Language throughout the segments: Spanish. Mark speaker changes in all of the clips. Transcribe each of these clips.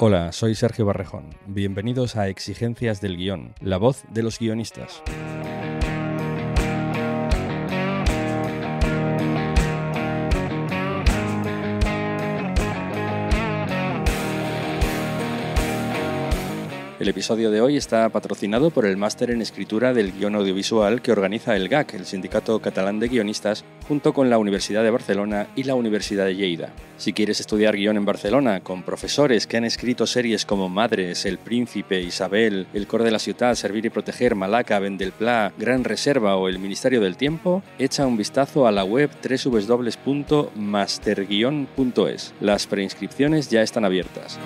Speaker 1: Hola, soy Sergio Barrejón. Bienvenidos a Exigencias del Guión, la voz de los guionistas. El episodio de hoy está patrocinado por el Máster en Escritura del Guión Audiovisual que organiza el GAC, el Sindicato Catalán de Guionistas, junto con la Universidad de Barcelona y la Universidad de Lleida. Si quieres estudiar guión en Barcelona con profesores que han escrito series como Madres, El Príncipe, Isabel, El cor de la ciutat, Servir y proteger, Malaca, Vent del Pla, Gran Reserva o El Ministerio del Tiempo, echa un vistazo a la web www.masterguion.es. Las preinscripciones ya están abiertas.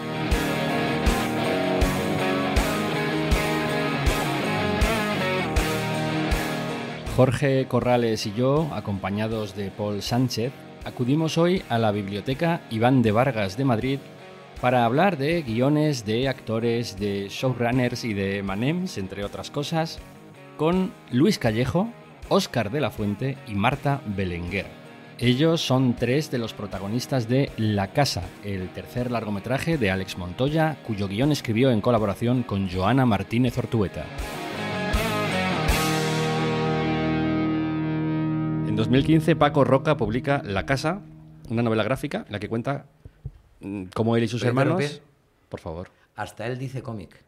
Speaker 1: Jorge Corrales y yo, acompañados de Paul Sánchez, acudimos hoy a la Biblioteca Iván de Vargas de Madrid para hablar de guiones, de actores, de showrunners y de manems, entre otras cosas, con Luis Callejo, Óscar de la Fuente y Marta Belenguer. Ellos son tres de los protagonistas de La Casa, el tercer largometraje de Àlex Montoya, cuyo guión escribió en colaboración con Joana Martínez Ortueta. En 2015, Paco Roca publica La Casa, una novela gráfica en la que cuenta cómo él y sus hermanos... Por favor.
Speaker 2: Hasta él dice cómic.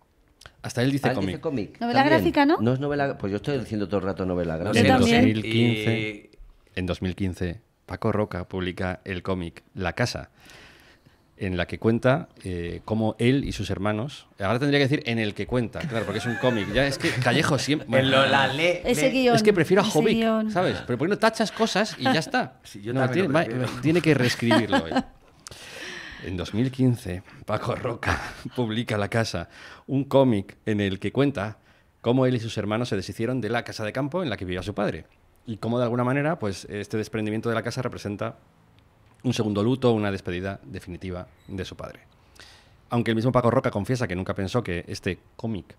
Speaker 1: Hasta él dice cómic.
Speaker 3: Novela gráfica, ¿no?
Speaker 2: No es novela... Pues yo estoy diciendo todo el rato novela gráfica.
Speaker 3: Yo también.
Speaker 1: En 2015, Paco Roca publica el cómic La Casa, en la que cuenta cómo él y sus hermanos... Ahora tendría que decir en el que cuenta, claro, porque es un cómic. Ya es que Callejo siempre... Bueno,
Speaker 3: ese guión.
Speaker 1: Es que prefiero a Jovic, ¿sabes? Pero poniendo tachas cosas y ya está.
Speaker 2: Sí, yo
Speaker 1: no, tiene que reescribirlo hoy. En 2015, Paco Roca publica La Casa, un cómic en el que cuenta cómo él y sus hermanos se deshicieron de la casa de campo en la que vivía su padre. Y cómo de alguna manera pues, este desprendimiento de la casa representa un segundo luto, una despedida definitiva de su padre. Aunque el mismo Paco Roca confiesa que nunca pensó que este cómic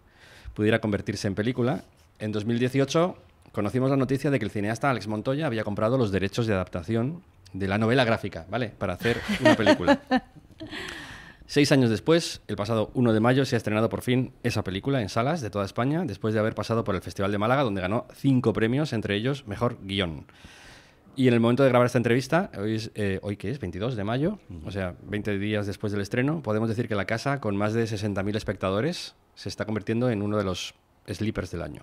Speaker 1: pudiera convertirse en película, en 2018 conocimos la noticia de que el cineasta Àlex Montoya había comprado los derechos de adaptación de la novela gráfica, ¿vale? Para hacer una película. 6 años después, el pasado 1 de mayo, se ha estrenado por fin esa película en salas de toda España, después de haber pasado por el Festival de Málaga, donde ganó 5 premios, entre ellos Mejor Guión. Y en el momento de grabar esta entrevista, hoy que es 22 de mayo, o sea, 20 días después del estreno, podemos decir que La Casa, con más de 60.000 espectadores, se está convirtiendo en uno de los sleepers del año.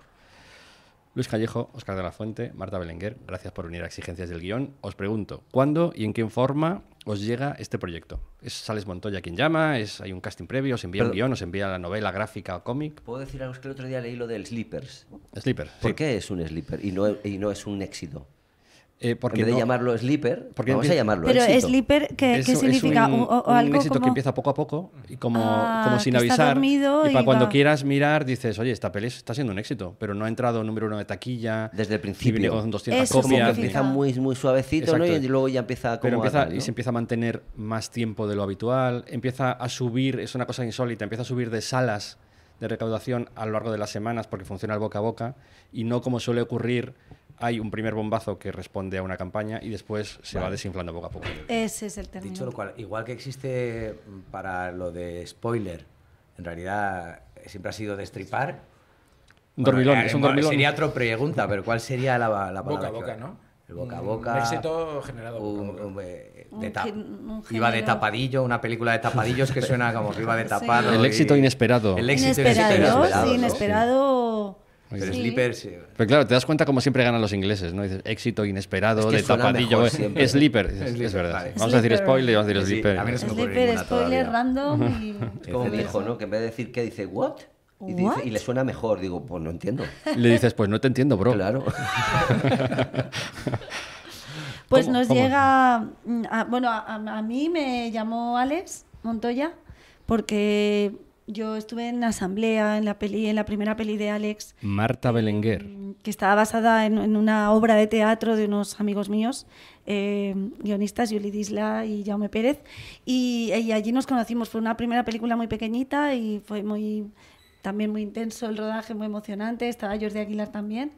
Speaker 1: Luis Callejo, Óscar de la Fuente, Marta Belenguer, gracias por unir a Exigencias del Guión. Os pregunto, ¿cuándo y en qué forma os llega este proyecto? ¿Es Àlex Montoya quien llama? ¿Hay un casting previo? ¿Os envía un guión? ¿Os envía la novela gráfica o cómic?
Speaker 2: ¿Puedo decir algo? Es que el otro día leí lo del sleepers.
Speaker 1: Sleeper,
Speaker 2: ¿Por
Speaker 1: sí.
Speaker 2: qué es un sleeper y no es un éxito?
Speaker 1: Porque
Speaker 2: en vez de llamarlo sleeper, vamos a llamarlo
Speaker 3: Pero
Speaker 2: éxito.
Speaker 3: sleeper, ¿qué significa?
Speaker 1: Un
Speaker 3: algo
Speaker 1: éxito
Speaker 3: como...
Speaker 1: que empieza poco a poco y como sin
Speaker 3: que está
Speaker 1: avisar.
Speaker 3: dormido
Speaker 1: Y para
Speaker 3: y
Speaker 1: cuando
Speaker 3: va.
Speaker 1: quieras mirar dices, oye, esta peli está siendo un éxito, pero no ha entrado número 1 de taquilla.
Speaker 2: Desde el
Speaker 1: Y
Speaker 2: principio.
Speaker 1: viene con 200
Speaker 3: Eso
Speaker 2: Como que
Speaker 1: copias.
Speaker 2: empieza muy suavecito, ¿no? Y luego ya empieza
Speaker 1: Pero
Speaker 2: como
Speaker 1: empieza,
Speaker 2: tal, ¿no?
Speaker 1: y se empieza a mantener más tiempo de lo habitual, empieza a subir, es una cosa insólita, empieza a subir de salas de recaudación a lo largo de las semanas porque funciona el boca a boca y no como suele ocurrir, hay un primer bombazo que responde a una campaña y después se va desinflando poco a poco.
Speaker 3: Ese es el término.
Speaker 4: Dicho lo cual, igual que existe para lo de spoiler, en realidad siempre ha sido destripar.
Speaker 1: Un dormilón, es un dormilón.
Speaker 4: Sería otra pregunta, pero ¿cuál sería la palabra?
Speaker 5: Boca a boca, ¿no?
Speaker 4: El boca a boca.
Speaker 5: Un éxito generado boca a boca.
Speaker 4: Iba de tapadillo, una película de tapadillos que suena como que iba de tapado.
Speaker 1: El éxito inesperado.
Speaker 4: El éxito
Speaker 3: Inesperado,
Speaker 4: ¿no?
Speaker 3: inesperado.
Speaker 4: Pero
Speaker 3: Sí.
Speaker 4: sleeper, sí.
Speaker 1: Pero claro, te das cuenta como siempre ganan los ingleses, ¿no? Dices éxito inesperado,
Speaker 2: Es que
Speaker 1: de
Speaker 2: suena
Speaker 1: tapadillo,
Speaker 2: mejor siempre.
Speaker 1: sleeper. Dices,
Speaker 4: Sleeper,
Speaker 1: es verdad.
Speaker 4: vale.
Speaker 1: Vamos a decir
Speaker 3: Sleeper.
Speaker 1: spoiler y vamos a decir
Speaker 4: Sí,
Speaker 1: sleeper.
Speaker 4: a mí no se me ocurre
Speaker 3: Sleeper,
Speaker 4: ninguna
Speaker 3: spoiler,
Speaker 4: todavía.
Speaker 3: random y...
Speaker 2: Es como mi hijo, ¿no? Que en vez de decir ¿qué? Dice ¿what? Y le suena mejor. Digo, pues no entiendo.
Speaker 1: Le dices, pues no te entiendo, bro.
Speaker 2: Claro.
Speaker 3: Pues
Speaker 1: ¿Cómo?
Speaker 3: nos
Speaker 1: ¿Cómo?
Speaker 3: llega... a mí me llamó Àlex Montoya porque yo estuve en asamblea en la primera peli de Àlex,
Speaker 1: Marta Belenguer.
Speaker 3: que estaba basada en una obra de teatro de unos amigos míos, guionistas, Yuli Disla y Jaume Pérez, y allí nos conocimos. Fue una primera película muy pequeñita y fue muy también muy intenso el rodaje, muy emocionante, estaba Jordi Aguilar también.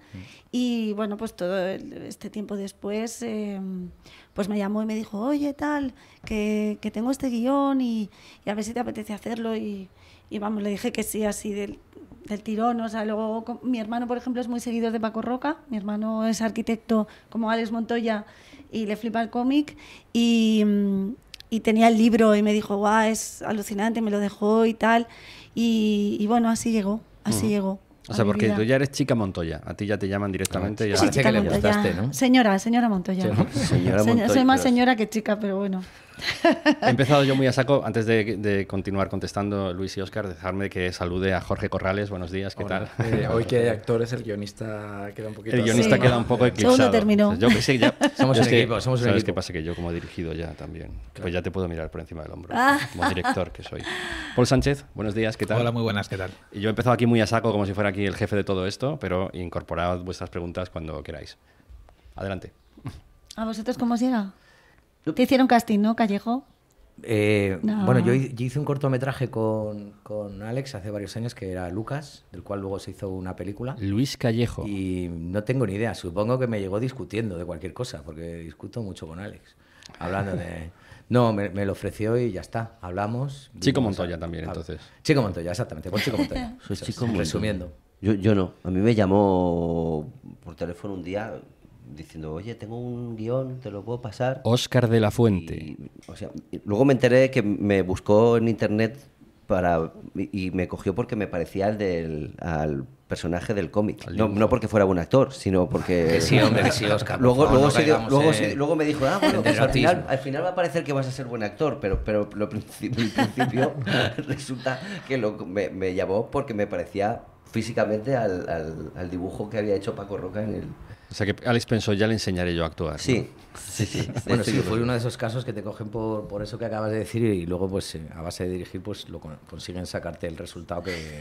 Speaker 3: Y bueno, pues todo este tiempo después, pues me llamó y me dijo, oye, tal, que tengo este guión y a ver si te apetece hacerlo. Y vamos, le dije que sí, así del tirón. O sea, luego mi hermano, por ejemplo, es muy seguidor de Paco Roca. Mi hermano es arquitecto como Alex Montoya y le flipa el cómic. Y tenía el libro y me dijo, guau, es alucinante, me lo dejó y tal. Y bueno, así llegó, llegó.
Speaker 1: O sea, porque tú ya eres chica Montoya, a ti ya te llaman directamente.
Speaker 3: Sí, chica
Speaker 4: que le
Speaker 3: Montoya.
Speaker 4: gustaste, ¿no?
Speaker 3: Señora Montoya.
Speaker 2: Sí, señora Montoya,
Speaker 3: soy más
Speaker 2: pero-
Speaker 3: señora que chica, pero bueno.
Speaker 1: He empezado yo muy a saco. Antes de continuar contestando, Luis y Óscar, dejadme que salude a Jorge Corrales. Buenos días, ¿qué
Speaker 5: Hola.
Speaker 1: tal?
Speaker 5: Hoy que hay actores, el guionista queda un poquito...
Speaker 1: El guionista
Speaker 3: Sí.
Speaker 1: queda un poco eclipsado.
Speaker 3: Segundo término.
Speaker 1: O sea, yo que sé, ya,
Speaker 4: Somos
Speaker 1: yo
Speaker 4: un
Speaker 1: es que,
Speaker 4: equipo, somos un
Speaker 1: ¿sabes
Speaker 4: equipo.
Speaker 1: qué pasa? Que yo como he dirigido ya también, pues ya te puedo mirar por encima del hombro,
Speaker 3: Ah.
Speaker 1: como director que soy. Paul Sánchez, buenos días, ¿qué tal?
Speaker 6: Hola, muy buenas, ¿qué tal?
Speaker 1: Y yo he empezado aquí muy a saco, como si fuera aquí el jefe de todo esto, pero incorporad vuestras preguntas cuando queráis. Adelante.
Speaker 3: ¿A vosotros cómo os llega? Te hicieron casting, ¿no, Callejo? No.
Speaker 4: Bueno, yo hice un cortometraje con Alex hace varios años que era Lucas, del cual luego se hizo una película.
Speaker 1: Luis Callejo.
Speaker 4: Y no tengo ni idea, supongo que me llegó discutiendo de cualquier cosa, porque discuto mucho con Alex. Hablando de... No, me lo ofreció y ya está, hablamos.
Speaker 1: Chico
Speaker 4: vimos
Speaker 1: Montoya también, entonces.
Speaker 4: Chico Montoya, exactamente, por Chico Montoya.
Speaker 2: Soy
Speaker 4: Eso es,
Speaker 2: Chico Montoya.
Speaker 4: resumiendo.
Speaker 2: Yo no. A mí me llamó por teléfono un día diciendo, oye, tengo un guión, te lo puedo pasar.
Speaker 1: Óscar de la Fuente.
Speaker 2: O sea, luego me enteré que me buscó en internet y me cogió porque me parecía al personaje del cómic. No porque fuera buen actor, sino porque...
Speaker 4: Que sí, hombre, que sí, Óscar.
Speaker 2: Luego me dijo,
Speaker 4: en
Speaker 2: pues
Speaker 4: erotismo.
Speaker 2: al final va a parecer que vas a ser buen actor, pero al principio resulta que me llamó porque me parecía físicamente al dibujo que había hecho Paco Roca en el...
Speaker 1: O sea que Alex pensó, ya le enseñaré yo a actuar, ¿no?
Speaker 2: Sí.
Speaker 4: Bueno, sí, fue uno de esos casos que te cogen por eso que acabas de decir y luego, pues, a base de dirigir, pues, consiguen sacarte el resultado que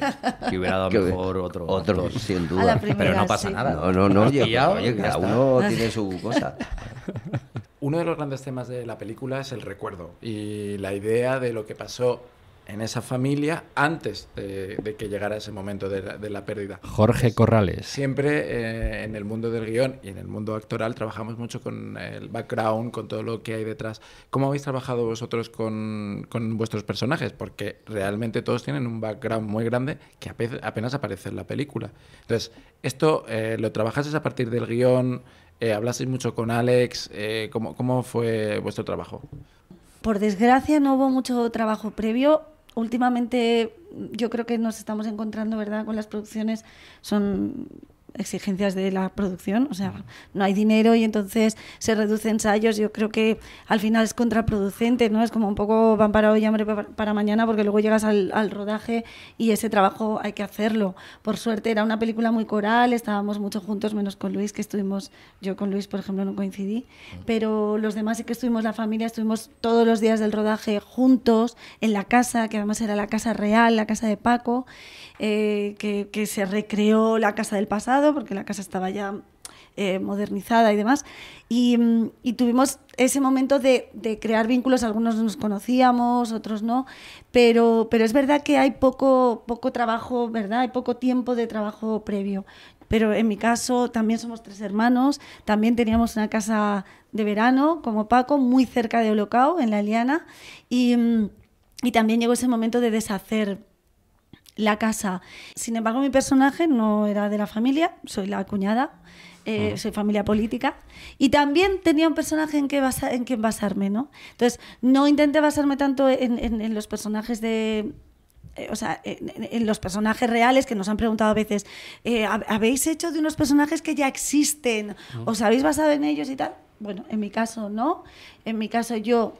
Speaker 4: hubiera dado
Speaker 2: Que-
Speaker 4: mejor otro actor.
Speaker 2: sin
Speaker 3: A la
Speaker 2: duda.
Speaker 3: primera,
Speaker 4: Pero no pasa
Speaker 3: sí.
Speaker 4: nada.
Speaker 2: No,
Speaker 4: Has
Speaker 2: oye,
Speaker 4: pillado,
Speaker 2: oye,
Speaker 4: ya
Speaker 2: cada
Speaker 4: está.
Speaker 2: uno tiene su cosa.
Speaker 5: Uno de los grandes temas de la película es el recuerdo y la idea de lo que pasó en esa familia antes de que llegara ese momento de la pérdida.
Speaker 1: Jorge Corrales.
Speaker 5: Siempre en el mundo del guión y en el mundo actoral trabajamos mucho con el background, con todo lo que hay detrás. ¿Cómo habéis trabajado vosotros con vuestros personajes? Porque realmente todos tienen un background muy grande que apenas aparece en la película. Entonces, esto lo trabajasteis a partir del guión, hablasteis mucho con Alex. ¿Cómo fue vuestro trabajo?
Speaker 3: Por desgracia no hubo mucho trabajo previo. Últimamente yo creo que nos estamos encontrando, ¿verdad?, con las producciones, son exigencias de la producción, o sea, no hay dinero y entonces se reduce ensayos. Yo creo que al final es contraproducente, ¿no? Es como un poco pan para hoy, hambre para mañana, porque luego llegas al rodaje y ese trabajo hay que hacerlo. Por suerte era una película muy coral, estábamos mucho juntos, menos con Luis, que estuvimos, yo con Luis, por ejemplo, no coincidí, pero los demás sí que estuvimos, la familia, estuvimos todos los días del rodaje juntos, en la casa, que además era la casa real, la casa de Paco, que se recreó la casa del pasado, porque la casa estaba ya modernizada y demás, y tuvimos ese momento de crear vínculos. Algunos nos conocíamos, otros no, pero es verdad que hay poco trabajo, ¿verdad? Hay poco tiempo de trabajo previo. Pero en mi caso también somos 3 hermanos, también teníamos una casa de verano, como Paco, muy cerca de Olocao, en La Eliana, y también llegó ese momento de deshacer la casa. Sin embargo, mi personaje no era de la familia, soy la cuñada, soy familia política, y también tenía un personaje en quien basarme, ¿no? Entonces, no intenté basarme tanto en los personajes de... o sea, en los personajes reales, que nos han preguntado a veces, ¿habéis hecho de unos personajes que ya existen? ¿Os habéis basado en ellos y tal? Bueno, en mi caso no. En mi caso yo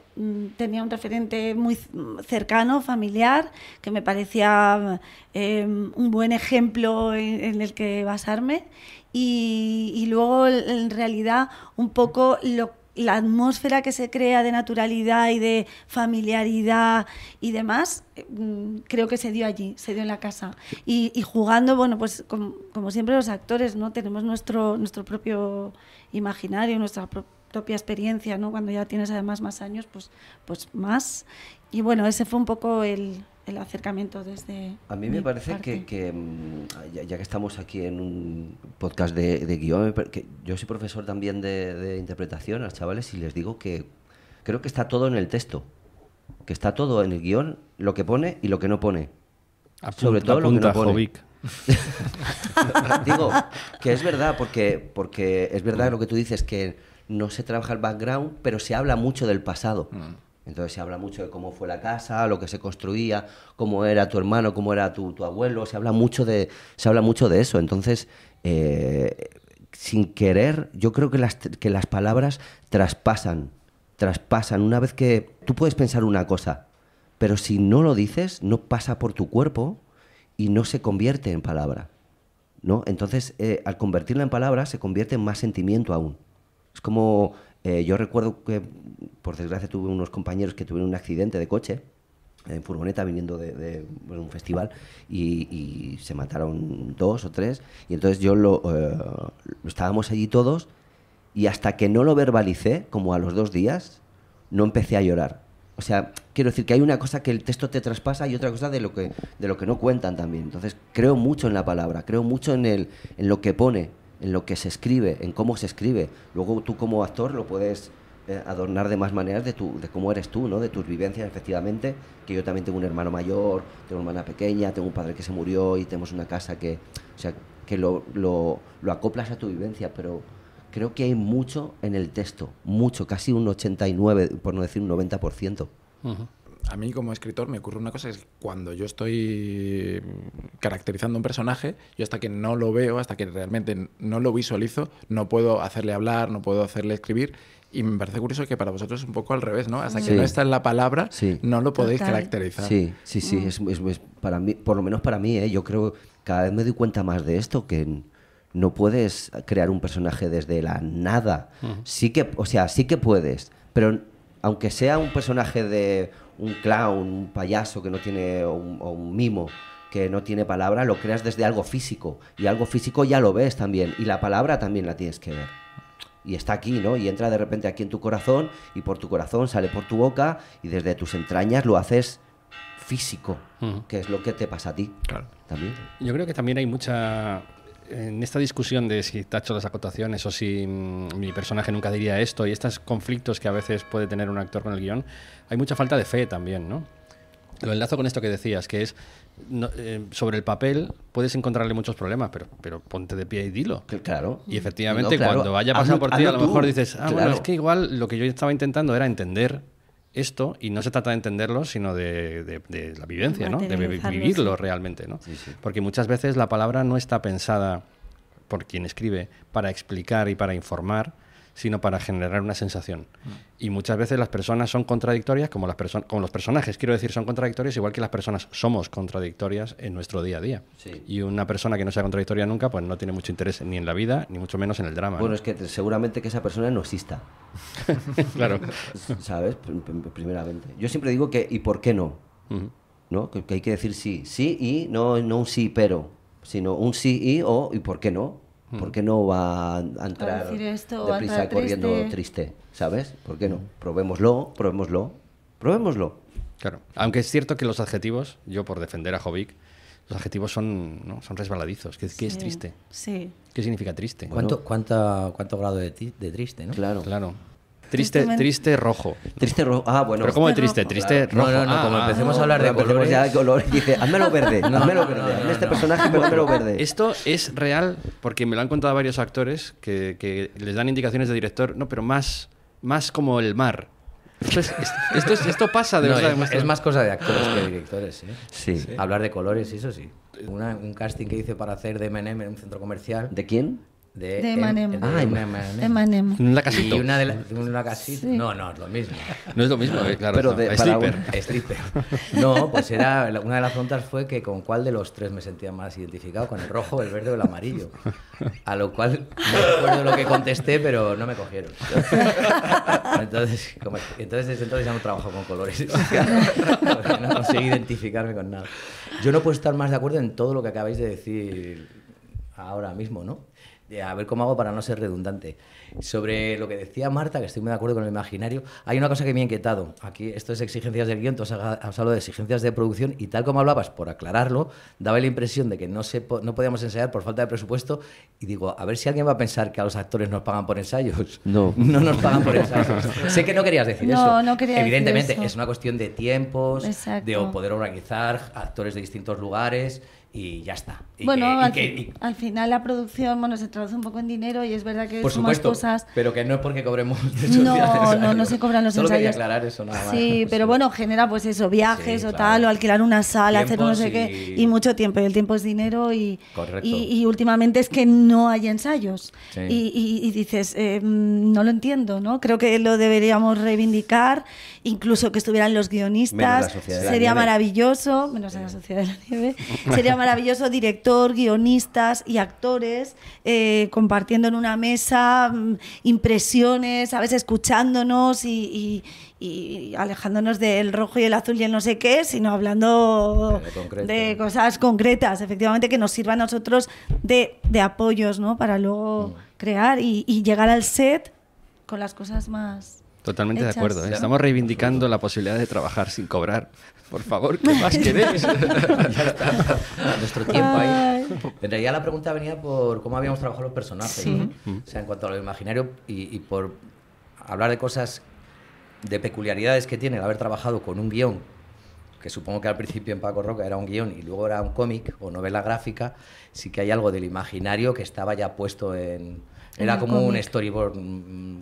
Speaker 3: tenía un referente muy cercano, familiar, que me parecía un buen ejemplo en el que basarme. Y luego, en realidad, un poco la atmósfera que se crea de naturalidad y de familiaridad y demás, creo que se dio allí, se dio en la casa. Y jugando, bueno, pues como siempre los actores, ¿no? Tenemos nuestro propio imaginario, nuestra propia experiencia, ¿no? Cuando ya tienes además más años, pues más. Y bueno, ese fue un poco el el acercamiento desde
Speaker 2: A mí me parece
Speaker 3: parte.
Speaker 2: ya que estamos aquí en un podcast de guión, que yo soy profesor también de interpretación a los chavales y les digo que creo que está todo en el texto, que está todo en el guión, lo que pone y lo que no pone. Sobre todo lo que no pone.
Speaker 1: Jovic.
Speaker 2: Digo que es verdad, porque es verdad lo que tú dices, que no se trabaja el background, pero se habla mucho del pasado. Entonces se habla mucho de cómo fue la casa, lo que se construía, cómo era tu hermano, cómo era tu abuelo, se habla mucho de eso. Entonces, sin querer, yo creo que las palabras traspasan. Una vez que tú puedes pensar una cosa, pero si no lo dices, no pasa por tu cuerpo y no se convierte en palabra, ¿no? Entonces, al convertirla en palabra, se convierte en más sentimiento aún. Es como, yo recuerdo que, por desgracia, tuve unos compañeros que tuvieron un accidente de coche, en furgoneta, viniendo de un festival, y se mataron 2 o 3, y entonces estábamos allí todos, y hasta que no lo verbalicé, como a los 2 días, no empecé a llorar. O sea, quiero decir que hay una cosa que el texto te traspasa y otra cosa de lo que no cuentan también. Entonces, creo mucho en la palabra, creo mucho en lo que pone, en lo que se escribe, en cómo se escribe. Luego tú como actor lo puedes adornar de más maneras de cómo eres tú, ¿no? De tus vivencias, efectivamente, que yo también tengo un hermano mayor, tengo una hermana pequeña, tengo un padre que se murió y tenemos una casa que lo acoplas a tu vivencia, pero creo que hay mucho en el texto, mucho, casi un 89, por no decir un 90%.
Speaker 5: A mí como escritor me ocurre una cosa, es que cuando yo estoy caracterizando un personaje, yo hasta que no lo veo, hasta que realmente no lo visualizo, no puedo hacerle hablar, no puedo hacerle escribir, y me parece curioso que para vosotros es un poco al revés, ¿no? Hasta que no está en la palabra, no lo podéis caracterizar.
Speaker 2: Sí, es para mí, por lo menos para mí, yo creo, cada vez me doy cuenta más de esto, que no puedes crear un personaje desde la nada. Sí que puedes, pero aunque sea un personaje de un clown, un payaso que no tiene, o un mimo que no tiene palabra, lo creas desde algo físico, y algo físico ya lo ves también, y la palabra también la tienes que ver. Y está aquí, ¿no? Y entra de repente aquí en tu corazón, y por tu corazón sale por tu boca, y desde tus entrañas lo haces físico, que es lo que te pasa a ti.
Speaker 5: Claro.
Speaker 2: También.
Speaker 1: Yo creo que también hay mucha... En esta discusión de si tacho las acotaciones o si mi personaje nunca diría esto, y estos conflictos que a veces puede tener un actor con el guión, hay mucha falta de fe también, ¿no? Lo enlazo con esto que decías, que es sobre el papel puedes encontrarle muchos problemas, pero ponte de pie y dilo.
Speaker 2: Claro.
Speaker 1: Y efectivamente,
Speaker 2: claro,
Speaker 1: cuando vaya a pasar por ti, a lo mejor
Speaker 2: tú.
Speaker 1: dices,
Speaker 2: Claro.
Speaker 1: bueno, es que igual lo que yo estaba intentando era entender esto, y no se trata de entenderlo, sino de la vivencia, ¿no? De vivirlo realmente, ¿no?
Speaker 2: Sí.
Speaker 1: Porque muchas veces la palabra no está pensada por quien escribe para explicar y para informar, sino para generar una sensación. Y muchas veces las personas son contradictorias, como los personajes, quiero decir, son contradictorios, igual que las personas somos contradictorias en nuestro día a día.
Speaker 2: Sí.
Speaker 1: Y una persona que no sea contradictoria nunca, pues no tiene mucho interés ni en la vida, ni mucho menos en el drama.
Speaker 2: Bueno,
Speaker 1: ¿no?
Speaker 2: es que seguramente que esa persona no exista,
Speaker 1: Claro.
Speaker 2: ¿sabes? Primeramente. Yo siempre digo que, ¿y por qué no? ¿No? Que hay que decir sí. Sí y, no un sí pero, sino un sí y o, ¿y por qué no? ¿Por qué no va a entrar
Speaker 3: decir esto, o a
Speaker 2: deprisa
Speaker 3: entrar
Speaker 2: corriendo
Speaker 3: triste?
Speaker 2: ¿Sabes? ¿Por qué no? Probémoslo.
Speaker 1: Claro. Aunque es cierto que los adjetivos, yo por defender a Jovic, los adjetivos son resbaladizos. ¿Qué es triste?
Speaker 3: Sí.
Speaker 1: ¿Qué significa triste?
Speaker 4: ¿Cuánto grado de triste, no?
Speaker 2: Claro.
Speaker 1: Triste rojo.
Speaker 2: Triste rojo. Ah, bueno.
Speaker 1: Pero ¿cómo de
Speaker 3: Triste
Speaker 1: triste?
Speaker 3: rojo,
Speaker 1: Triste rojo.
Speaker 4: No, como empecemos a hablar de
Speaker 2: Empecemos
Speaker 4: colores...
Speaker 2: ya de colores. Dice, házmelo verde, hazme este personaje, pero házmelo verde.
Speaker 1: Esto es real porque me lo han contado varios actores que les dan indicaciones de director, no, pero más como el mar. Esto pasa de
Speaker 4: No,
Speaker 1: verdad.
Speaker 4: es más cosa de actores que de directores, ¿eh?
Speaker 2: Sí.
Speaker 4: Hablar de colores, eso sí. Un casting que hice para hacer de M&M en un centro comercial.
Speaker 2: ¿De quién?
Speaker 3: De M&M.
Speaker 2: Ah,
Speaker 3: De M&M.
Speaker 1: Un lacasito.
Speaker 4: Y una casita.
Speaker 3: Sí.
Speaker 4: No, es lo mismo.
Speaker 1: No es lo mismo, claro.
Speaker 2: Pero
Speaker 1: no.
Speaker 2: para
Speaker 1: Stripper.
Speaker 4: Stripper. No, pues una de las preguntas fue que con cuál de los tres me sentía más identificado, con el rojo, el verde o el amarillo. A lo cual no recuerdo lo que contesté, pero no me cogieron. Entonces desde entonces ya no trabajo con colores. Porque no conseguí identificarme con nada. Yo no puedo estar más de acuerdo en todo lo que acabáis de decir ahora mismo, ¿no? A ver cómo hago para no ser redundante. Sobre lo que decía Marta, que estoy muy de acuerdo con el imaginario, hay una cosa que me ha inquietado. Aquí, esto es exigencias del guión, tú has hablado de exigencias de producción y tal como hablabas, por aclararlo, daba la impresión de que no podíamos ensayar por falta de presupuesto y digo, a ver si alguien va a pensar que a los actores nos pagan por ensayos.
Speaker 2: No.
Speaker 4: No nos pagan por ensayos. Sé que no querías decir
Speaker 3: No,
Speaker 4: eso.
Speaker 3: no quería decir
Speaker 4: Evidentemente,
Speaker 3: eso.
Speaker 4: es una cuestión de tiempos,
Speaker 3: Exacto.
Speaker 4: de poder organizar actores de distintos lugares y ya está. Y
Speaker 3: Bueno,
Speaker 4: que-
Speaker 3: al final la producción, bueno, se traduce un poco en dinero y es verdad que
Speaker 4: por
Speaker 3: son más
Speaker 4: supuesto,
Speaker 3: cosas.
Speaker 4: pero que no es porque cobremos
Speaker 3: No se cobran los
Speaker 4: Solo quería
Speaker 3: ensayos.
Speaker 4: aclarar eso nada más.
Speaker 3: Sí, pero bueno, genera pues eso, viajes
Speaker 4: Sí,
Speaker 3: o
Speaker 4: claro.
Speaker 3: tal, o alquilar una sala, hacer no
Speaker 4: Tiempos
Speaker 3: sé qué, y mucho tiempo, y el tiempo es dinero
Speaker 4: Correcto.
Speaker 3: y últimamente es que no hay ensayos.
Speaker 4: Sí.
Speaker 3: Y dices, no lo entiendo, ¿no? Creo que lo deberíamos reivindicar, incluso que estuvieran los
Speaker 2: Menos
Speaker 3: guionistas,
Speaker 2: la Sociedad de la
Speaker 3: sería
Speaker 2: Nieve.
Speaker 3: maravilloso, menos en la Sociedad de la Nieve, sería maravilloso director, guionistas y actores compartiendo en una mesa impresiones, a veces escuchándonos y alejándonos del rojo y el azul y el no sé qué, sino hablando
Speaker 4: De concreto.
Speaker 3: de cosas concretas, efectivamente, que nos sirvan a nosotros de apoyos, ¿no? Para luego crear y llegar al set con las cosas más...
Speaker 1: Totalmente de
Speaker 3: hechas.
Speaker 1: acuerdo. Estamos reivindicando la posibilidad de trabajar sin cobrar. Por favor, ¿qué más queréis?
Speaker 4: Nuestro tiempo ahí.
Speaker 3: Ay.
Speaker 4: En realidad la pregunta venía por cómo habíamos trabajado los personajes,
Speaker 3: Sí.
Speaker 4: ¿no? O sea, en cuanto a lo imaginario y por hablar de cosas, de peculiaridades que tiene el haber trabajado con un guión, que supongo que al principio en Paco Roca era un guión y luego era un cómic o novela gráfica, sí que hay algo del imaginario que estaba ya puesto en... Era
Speaker 3: el
Speaker 4: como un
Speaker 3: cómic.
Speaker 4: storyboard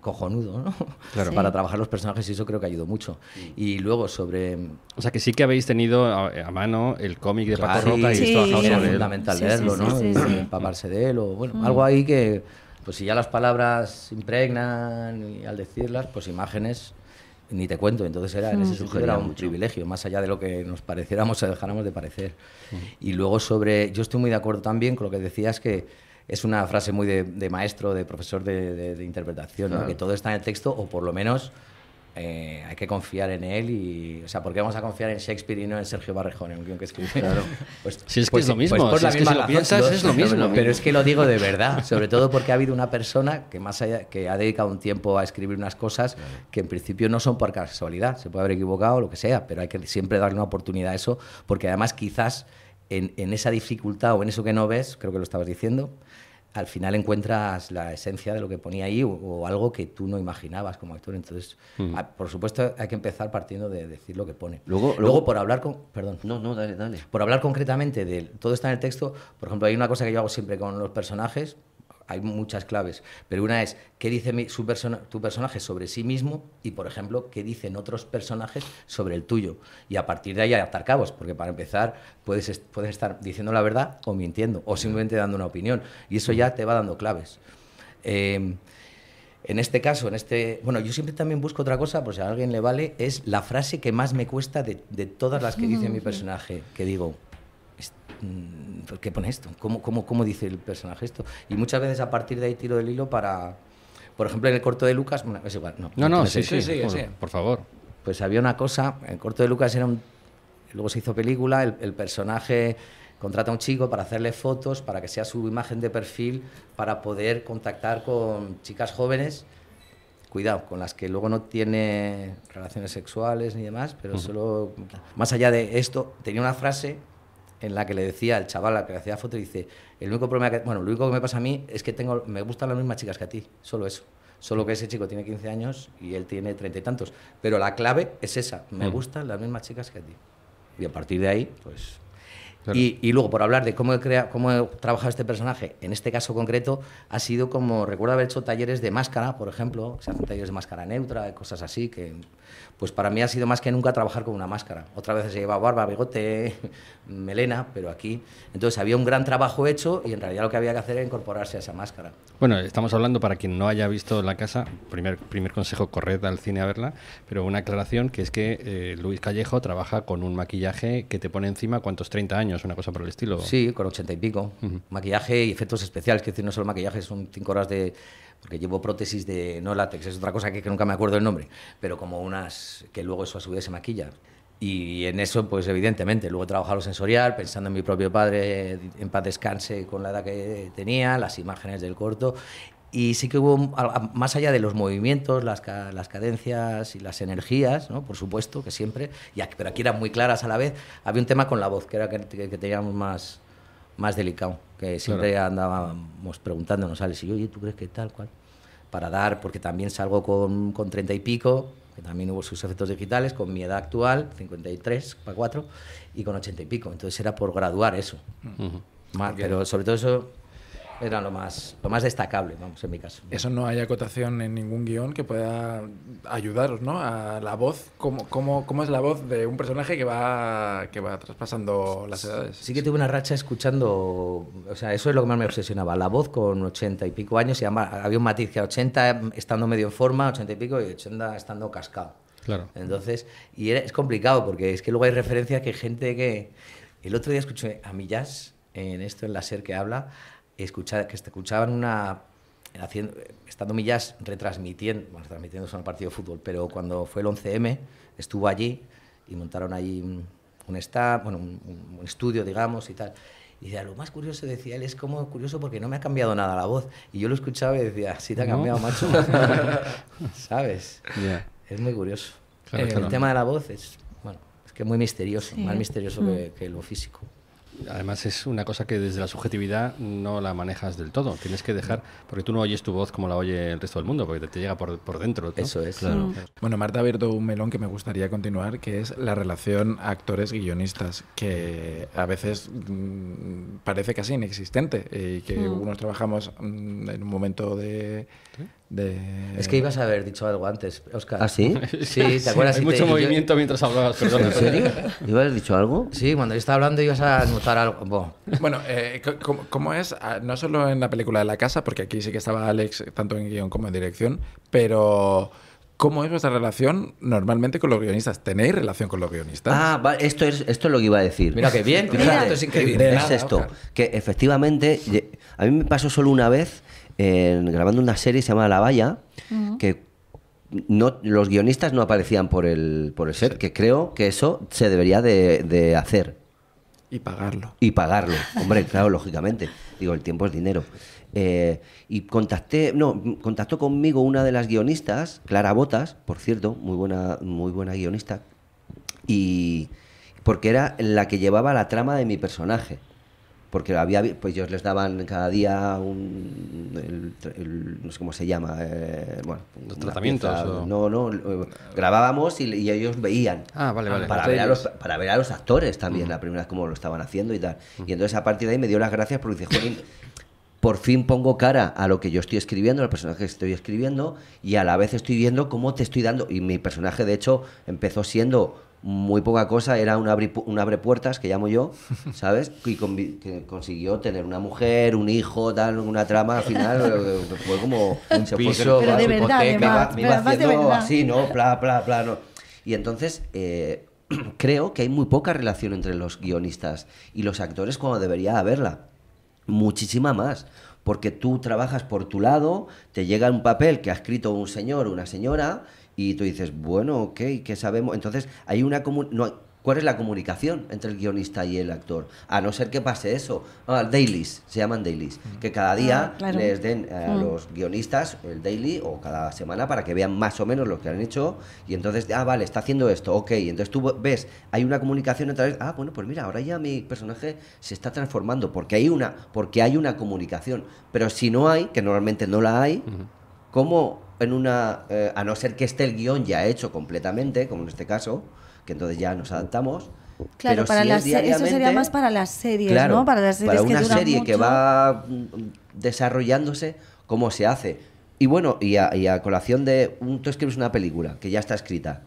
Speaker 4: cojonudo, ¿no?
Speaker 1: Claro.
Speaker 4: Para
Speaker 3: Sí.
Speaker 4: trabajar los personajes y eso creo que ayudó mucho. Y luego sobre...
Speaker 1: O sea que sí que habéis tenido a mano el cómic de Paco
Speaker 4: Claro,
Speaker 1: Roca y
Speaker 3: sí.
Speaker 1: habéis trabajado
Speaker 4: era
Speaker 1: sobre él.
Speaker 4: fundamental
Speaker 3: Sí,
Speaker 4: leerlo,
Speaker 3: sí,
Speaker 4: ¿no?
Speaker 3: sí,
Speaker 4: Y
Speaker 3: sí, sí.
Speaker 4: empaparse de él o bueno, algo ahí que pues si ya las palabras impregnan y al decirlas, pues imágenes ni te cuento. Entonces era en ese sentido
Speaker 2: Sugería
Speaker 4: era un
Speaker 2: mucho.
Speaker 4: privilegio, más allá de lo que nos pareciéramos o dejáramos de parecer. Y luego sobre, yo estoy muy de acuerdo también con lo que decías que es una frase muy de maestro, de profesor de interpretación, ¿no? Que todo está en el texto o por lo menos hay que confiar en él y, o sea, ¿por qué vamos a confiar en Shakespeare y no en Sergio Barrejón, en un guión que escribe? Claro. Pues,
Speaker 1: Si es que es lo mismo,
Speaker 4: por
Speaker 1: si
Speaker 4: la
Speaker 1: es que
Speaker 4: misma
Speaker 1: si lo
Speaker 4: razón,
Speaker 1: piensas, es lo mismo.
Speaker 4: Pero es que lo digo de verdad, sobre todo porque ha habido una persona que más allá, que ha dedicado un tiempo a escribir unas cosas que en principio no son por casualidad, se puede haber equivocado o lo que sea, pero hay que siempre darle una oportunidad a eso, porque además quizás en esa dificultad o en eso que no ves, creo que lo estabas diciendo, al final encuentras la esencia de lo que ponía ahí o algo que tú no imaginabas como actor. Entonces, por supuesto, hay que empezar partiendo de decir lo que pone.
Speaker 2: Luego-
Speaker 4: por hablar con... Perdón.
Speaker 2: No, dale.
Speaker 4: Por hablar concretamente de todo está en el texto, por ejemplo, hay una cosa que yo hago siempre con los personajes, hay muchas claves, pero una es qué dice tu personaje sobre sí mismo y, por ejemplo, qué dicen otros personajes sobre el tuyo. Y a partir de ahí atar cabos, porque para empezar puedes estar diciendo la verdad o mintiendo, o simplemente dando una opinión, y eso ya te va dando claves. En este caso, bueno, yo siempre también busco otra cosa, por si a alguien le vale, es la frase que más me cuesta de todas las que dice mi personaje, que digo, ¿por qué pone esto? ¿Cómo dice el personaje esto? Y muchas veces a partir de ahí tiro del hilo para, por ejemplo, en el corto de Lucas, bueno, es igual,
Speaker 1: No,
Speaker 4: sé.
Speaker 1: sí,
Speaker 5: sí,
Speaker 1: por,
Speaker 5: sí.
Speaker 1: por favor.
Speaker 4: Pues había una cosa, el corto de Lucas luego se hizo película, el personaje contrata a un chico para hacerle fotos, para que sea su imagen de perfil, para poder contactar con chicas jóvenes, cuidado, con las que luego no tiene relaciones sexuales ni demás, pero solo, más allá de esto, tenía una frase en la que le decía al chaval al que le hacía foto, dice, lo único que me pasa a mí es que me gustan las mismas chicas que a ti, solo eso. Solo que ese chico tiene 15 años y él tiene 30 y tantos. Pero la clave es esa, me gustan las mismas chicas que a ti. Y a partir de ahí, pues...
Speaker 1: Claro.
Speaker 4: Y luego, por hablar de cómo he trabajado este personaje, en este caso concreto, ha sido como, recuerdo haber hecho talleres de máscara, por ejemplo, se hacen talleres de máscara neutra, cosas así, que pues para mí ha sido más que nunca trabajar con una máscara. Otras veces se lleva barba, bigote, melena, pero aquí... Entonces había un gran trabajo hecho y en realidad lo que había que hacer era incorporarse a esa máscara.
Speaker 1: Bueno, estamos hablando, para quien no haya visto la casa, primer consejo, corred al cine a verla, pero una aclaración, que es que Luis Callejo trabaja con un maquillaje que te pone encima, ¿cuántos? 30 años, una cosa por el estilo.
Speaker 4: Sí, con 80 y pico. Maquillaje y efectos especiales, que decir, no solo maquillaje, son 5 horas de... Porque llevo prótesis de... no látex, es otra cosa que nunca me acuerdo el nombre, pero como unas... que luego eso a su vez se maquilla. Y en eso, pues evidentemente, luego he trabajado lo sensorial, pensando en mi propio padre, en paz descanse, con la edad que tenía, las imágenes del corto. Y sí que hubo, más allá de los movimientos, las cadencias y las energías, ¿no? Por supuesto, que siempre, pero aquí eran muy claras a la vez, había un tema con la voz, que era que teníamos más delicado, que siempre andábamos preguntándonos, Alex, y oye, ¿tú crees que tal cual? Para dar, porque también salgo con 30 y pico, que también hubo sus efectos digitales, con mi edad actual, 53 para 4, y con 80 y pico. Entonces era por graduar eso. Pero sobre todo eso era lo más destacable, vamos, en mi caso.
Speaker 5: Eso no hay acotación en ningún guión que pueda ayudaros, ¿no? A la voz, ¿cómo es la voz de un personaje que va traspasando las edades?
Speaker 4: Sí que tuve una racha escuchando, o sea, eso es lo que más me obsesionaba, la voz con 80 y pico años, había un matiz que 80 estando medio en forma, 80 y pico, y 80 estando cascado.
Speaker 1: Claro.
Speaker 4: Entonces, es complicado, porque es que luego hay referencias que gente que... El otro día escuché a Millás, en la SER que habla, que escuchaban estando Millás retransmitiendo son el partido de fútbol, pero cuando fue el 11M estuvo allí y montaron allí un estudio, digamos, y tal. Y decía, lo más curioso, decía él, es como curioso porque no me ha cambiado nada la voz. Y yo lo escuchaba y decía, sí te ha cambiado, macho. ¿Sabes?
Speaker 1: Yeah.
Speaker 4: Es muy curioso.
Speaker 1: Claro.
Speaker 4: El tema de la voz es que es muy misterioso, más misterioso que lo físico.
Speaker 1: Además es una cosa que desde la subjetividad no la manejas del todo. Tienes que dejar, porque tú no oyes tu voz como la oye el resto del mundo, porque te llega por dentro, ¿no?
Speaker 4: Eso es.
Speaker 1: Claro.
Speaker 5: Bueno, Marta ha abierto un melón que me gustaría continuar, que es la relación actores-guionistas, que a veces parece casi inexistente y que unos trabajamos en un momento de...
Speaker 4: Es que ibas a haber dicho algo antes, Óscar.
Speaker 2: ¿Ah, sí?
Speaker 4: Sí, ¿te acuerdas?
Speaker 1: Hay mucho movimiento mientras hablabas, perdona.
Speaker 2: ¿En serio? ¿Ibas a haber dicho algo?
Speaker 4: Sí, cuando yo estaba hablando ibas a notar algo.
Speaker 5: Bueno, ¿cómo es? No solo en la película de La Casa, porque aquí sí que estaba Alex tanto en guión como en dirección, pero ¿cómo es vuestra relación normalmente con los guionistas? ¿Tenéis relación con los guionistas?
Speaker 2: Ah, vale, esto es lo que iba a decir.
Speaker 4: Mira qué bien,
Speaker 2: Fíjate,
Speaker 4: esto es increíble.
Speaker 2: Es esto, que efectivamente, a mí me pasó solo una vez grabando una serie que se llama La Valla, que los guionistas no aparecían por el set, que creo que eso se debería de hacer.
Speaker 5: Y pagarlo.
Speaker 2: Y pagarlo, hombre, claro, lógicamente. Digo, el tiempo es dinero. Y contactó conmigo una de las guionistas, Clara Botas, por cierto, muy buena guionista, y porque era la que llevaba la trama de mi personaje. Porque pues ellos les daban cada día no sé cómo se llama,
Speaker 1: ¿Los tratamientos?
Speaker 2: Grabábamos y ellos veían.
Speaker 1: Ah, vale.
Speaker 2: Para ver a los actores también, la primera vez cómo lo estaban haciendo y tal. Y entonces a partir de ahí me dio las gracias porque dice, jolín, por fin pongo cara a lo que yo estoy escribiendo, al personaje que estoy escribiendo, y a la vez estoy viendo cómo te estoy dando. Y mi personaje, de hecho, empezó siendo muy poca cosa, era un abrepuertas, que llamo yo, ¿sabes? Y que consiguió tener una mujer, un hijo, tal, una trama, al final fue como un
Speaker 4: piso,
Speaker 3: pero de verdad,
Speaker 2: me iba
Speaker 3: además de
Speaker 2: haciendo
Speaker 3: verdad.
Speaker 2: así, ¿no? No. Y entonces creo que hay muy poca relación entre los guionistas y los actores cuando debería haberla. Muchísima más. Porque tú trabajas por tu lado, te llega un papel que ha escrito un señor o una señora y tú dices, bueno, ok, ¿qué sabemos? Entonces, hay ¿cuál es la comunicación entre el guionista y el actor? A no ser que pase eso. Dailies, se llaman dailies. Que cada día
Speaker 3: claro.
Speaker 2: les den a los guionistas el daily o cada semana para que vean más o menos lo que han hecho. Y entonces, vale, está haciendo esto, ok. Entonces tú ves, hay una comunicación a través... bueno, pues mira, ahora ya mi personaje se está transformando porque hay una comunicación. Pero si no hay, que normalmente no la hay, ¿cómo en una... a no ser que esté el guión ya hecho completamente, como en este caso, que entonces ya nos adaptamos.
Speaker 3: Claro,
Speaker 2: pero
Speaker 3: eso sería más para las series,
Speaker 2: claro,
Speaker 3: ¿no? Para las series
Speaker 2: para una
Speaker 3: que duran
Speaker 2: serie
Speaker 3: mucho.
Speaker 2: que va desarrollándose, ¿cómo se hace? Y bueno, y a colación de... tú escribes una película que ya está escrita.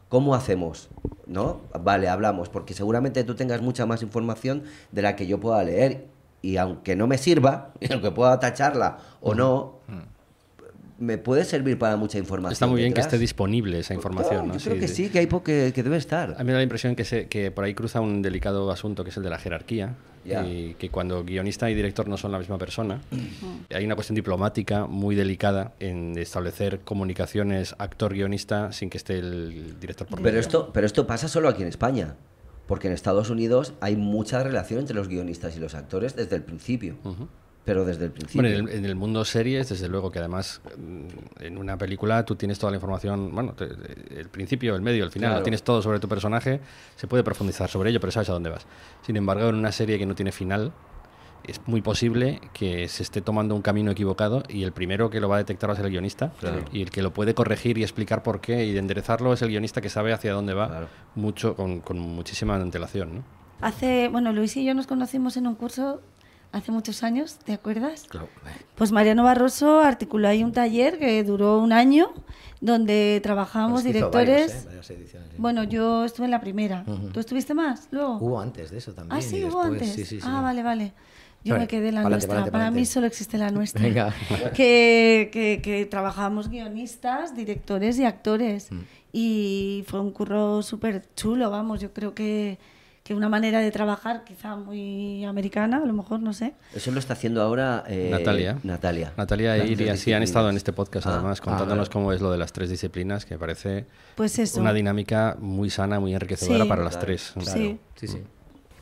Speaker 2: ¿Cómo hacemos? ¿No? Vale, hablamos, porque seguramente tú tengas mucha más información de la que yo pueda leer. Y aunque no me sirva, y aunque pueda tacharla o no... me puede servir para mucha información.
Speaker 1: Está muy bien
Speaker 2: detrás.
Speaker 1: que esté disponible esa información, ¿no?
Speaker 2: Yo creo que sí, que hay que debe estar.
Speaker 1: A mí me da la impresión que por ahí cruza un delicado asunto que es el de la jerarquía,
Speaker 2: Ya.
Speaker 1: y que cuando guionista y director no son la misma persona, hay una cuestión diplomática muy delicada en establecer comunicaciones actor-guionista sin que esté el director por medio.
Speaker 2: Pero esto pasa solo aquí en España, porque en Estados Unidos hay mucha relación entre los guionistas y los actores desde el principio. Pero desde el principio.
Speaker 1: Bueno, en el mundo series, desde luego que además en una película tú tienes toda la información, bueno, el principio, el medio, el final,
Speaker 2: Claro.
Speaker 1: lo tienes todo sobre tu personaje, se puede profundizar sobre ello, pero sabes a dónde vas. Sin embargo, en una serie que no tiene final, es muy posible que se esté tomando un camino equivocado y el primero que lo va a detectar va a ser el guionista,
Speaker 2: Claro.
Speaker 1: y el que lo puede corregir y explicar por qué y enderezarlo es el guionista que sabe hacia dónde va,
Speaker 2: Claro.
Speaker 1: mucho con muchísima antelación, ¿no?
Speaker 3: Bueno, Luis y yo nos conocimos en un curso hace muchos años, ¿te acuerdas?
Speaker 4: Claro.
Speaker 3: Pues Mariano Barroso articuló ahí un taller que duró un año, donde trabajábamos
Speaker 4: Pues hizo
Speaker 3: directores.
Speaker 4: varias ediciones, sí.
Speaker 3: Bueno, yo estuve en la primera. ¿Tú estuviste más luego?
Speaker 4: Hubo antes de eso también.
Speaker 3: Ah, sí,
Speaker 4: y
Speaker 3: hubo
Speaker 4: después,
Speaker 3: antes.
Speaker 4: sí.
Speaker 3: Ah, vale. Yo
Speaker 4: Vale,
Speaker 3: me quedé en la
Speaker 4: pa'lante,
Speaker 3: nuestra.
Speaker 4: pa'lante,
Speaker 3: Para mí
Speaker 4: pa'lante.
Speaker 3: solo existe la nuestra.
Speaker 4: Venga.
Speaker 3: Que trabajábamos guionistas, directores y actores. Y fue un curro súper chulo, vamos. Yo creo que una manera de trabajar quizá muy americana, a lo mejor, no sé.
Speaker 2: Eso lo está haciendo ahora
Speaker 1: Natalia.
Speaker 2: Natalia
Speaker 1: Natalia
Speaker 2: Las
Speaker 1: e Iria
Speaker 2: tres
Speaker 1: sí han estado en
Speaker 2: disciplinas.
Speaker 1: este podcast,
Speaker 2: Ah,
Speaker 1: además, contándonos
Speaker 2: vale.
Speaker 1: cómo es lo de las 3 disciplinas, que me parece
Speaker 3: Pues eso.
Speaker 1: una dinámica muy sana, muy enriquecedora
Speaker 3: Sí.
Speaker 1: para las
Speaker 2: Claro.
Speaker 1: 3.
Speaker 3: Sí.
Speaker 4: Sí.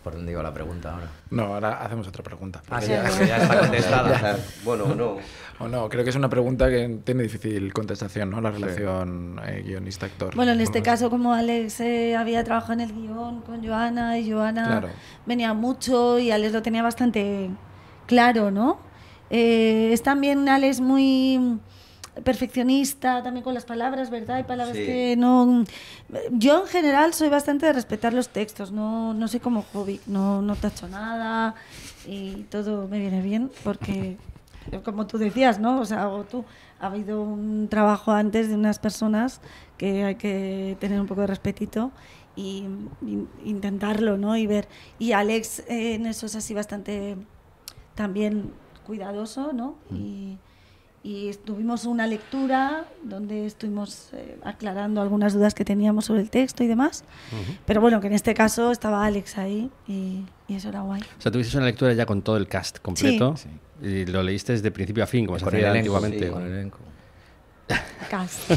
Speaker 4: ¿Por dónde iba la pregunta ahora?
Speaker 5: No, ahora hacemos otra pregunta.
Speaker 4: Ah,
Speaker 5: Porque
Speaker 4: sí,
Speaker 5: ya-
Speaker 4: que ya está
Speaker 2: O
Speaker 4: contestada.
Speaker 2: sea, bueno, no.
Speaker 5: O no, creo que es una pregunta que tiene difícil contestación, ¿no? La relación guionista-actor.
Speaker 3: Bueno, en este
Speaker 5: Bueno,
Speaker 3: caso, como Alex había trabajado en el guión con Joana, y Joana
Speaker 5: Claro.
Speaker 3: venía mucho y Alex lo tenía bastante claro, ¿no? Es también Alex muy perfeccionista también con las palabras, ¿verdad? Hay palabras
Speaker 2: Sí.
Speaker 3: que no... Yo en general soy bastante de respetar los textos, no soy como Jovic, no tacho nada y todo me viene bien porque, como tú decías, ¿no? O sea, o tú, ha habido un trabajo antes de unas personas que hay que tener un poco de respetito y intentarlo, ¿no? Y ver. Y Alex en eso es así bastante también cuidadoso, ¿no? Y tuvimos una lectura donde estuvimos aclarando algunas dudas que teníamos sobre el texto y demás. Pero bueno, que en este caso estaba Alex ahí y eso era guay.
Speaker 1: O sea, tuviste una lectura ya con todo el cast completo y lo leíste desde principio a fin, como se
Speaker 4: Con el
Speaker 1: hacía
Speaker 4: elenco,
Speaker 1: antiguamente.
Speaker 4: sí, con el elenco.
Speaker 3: Cast.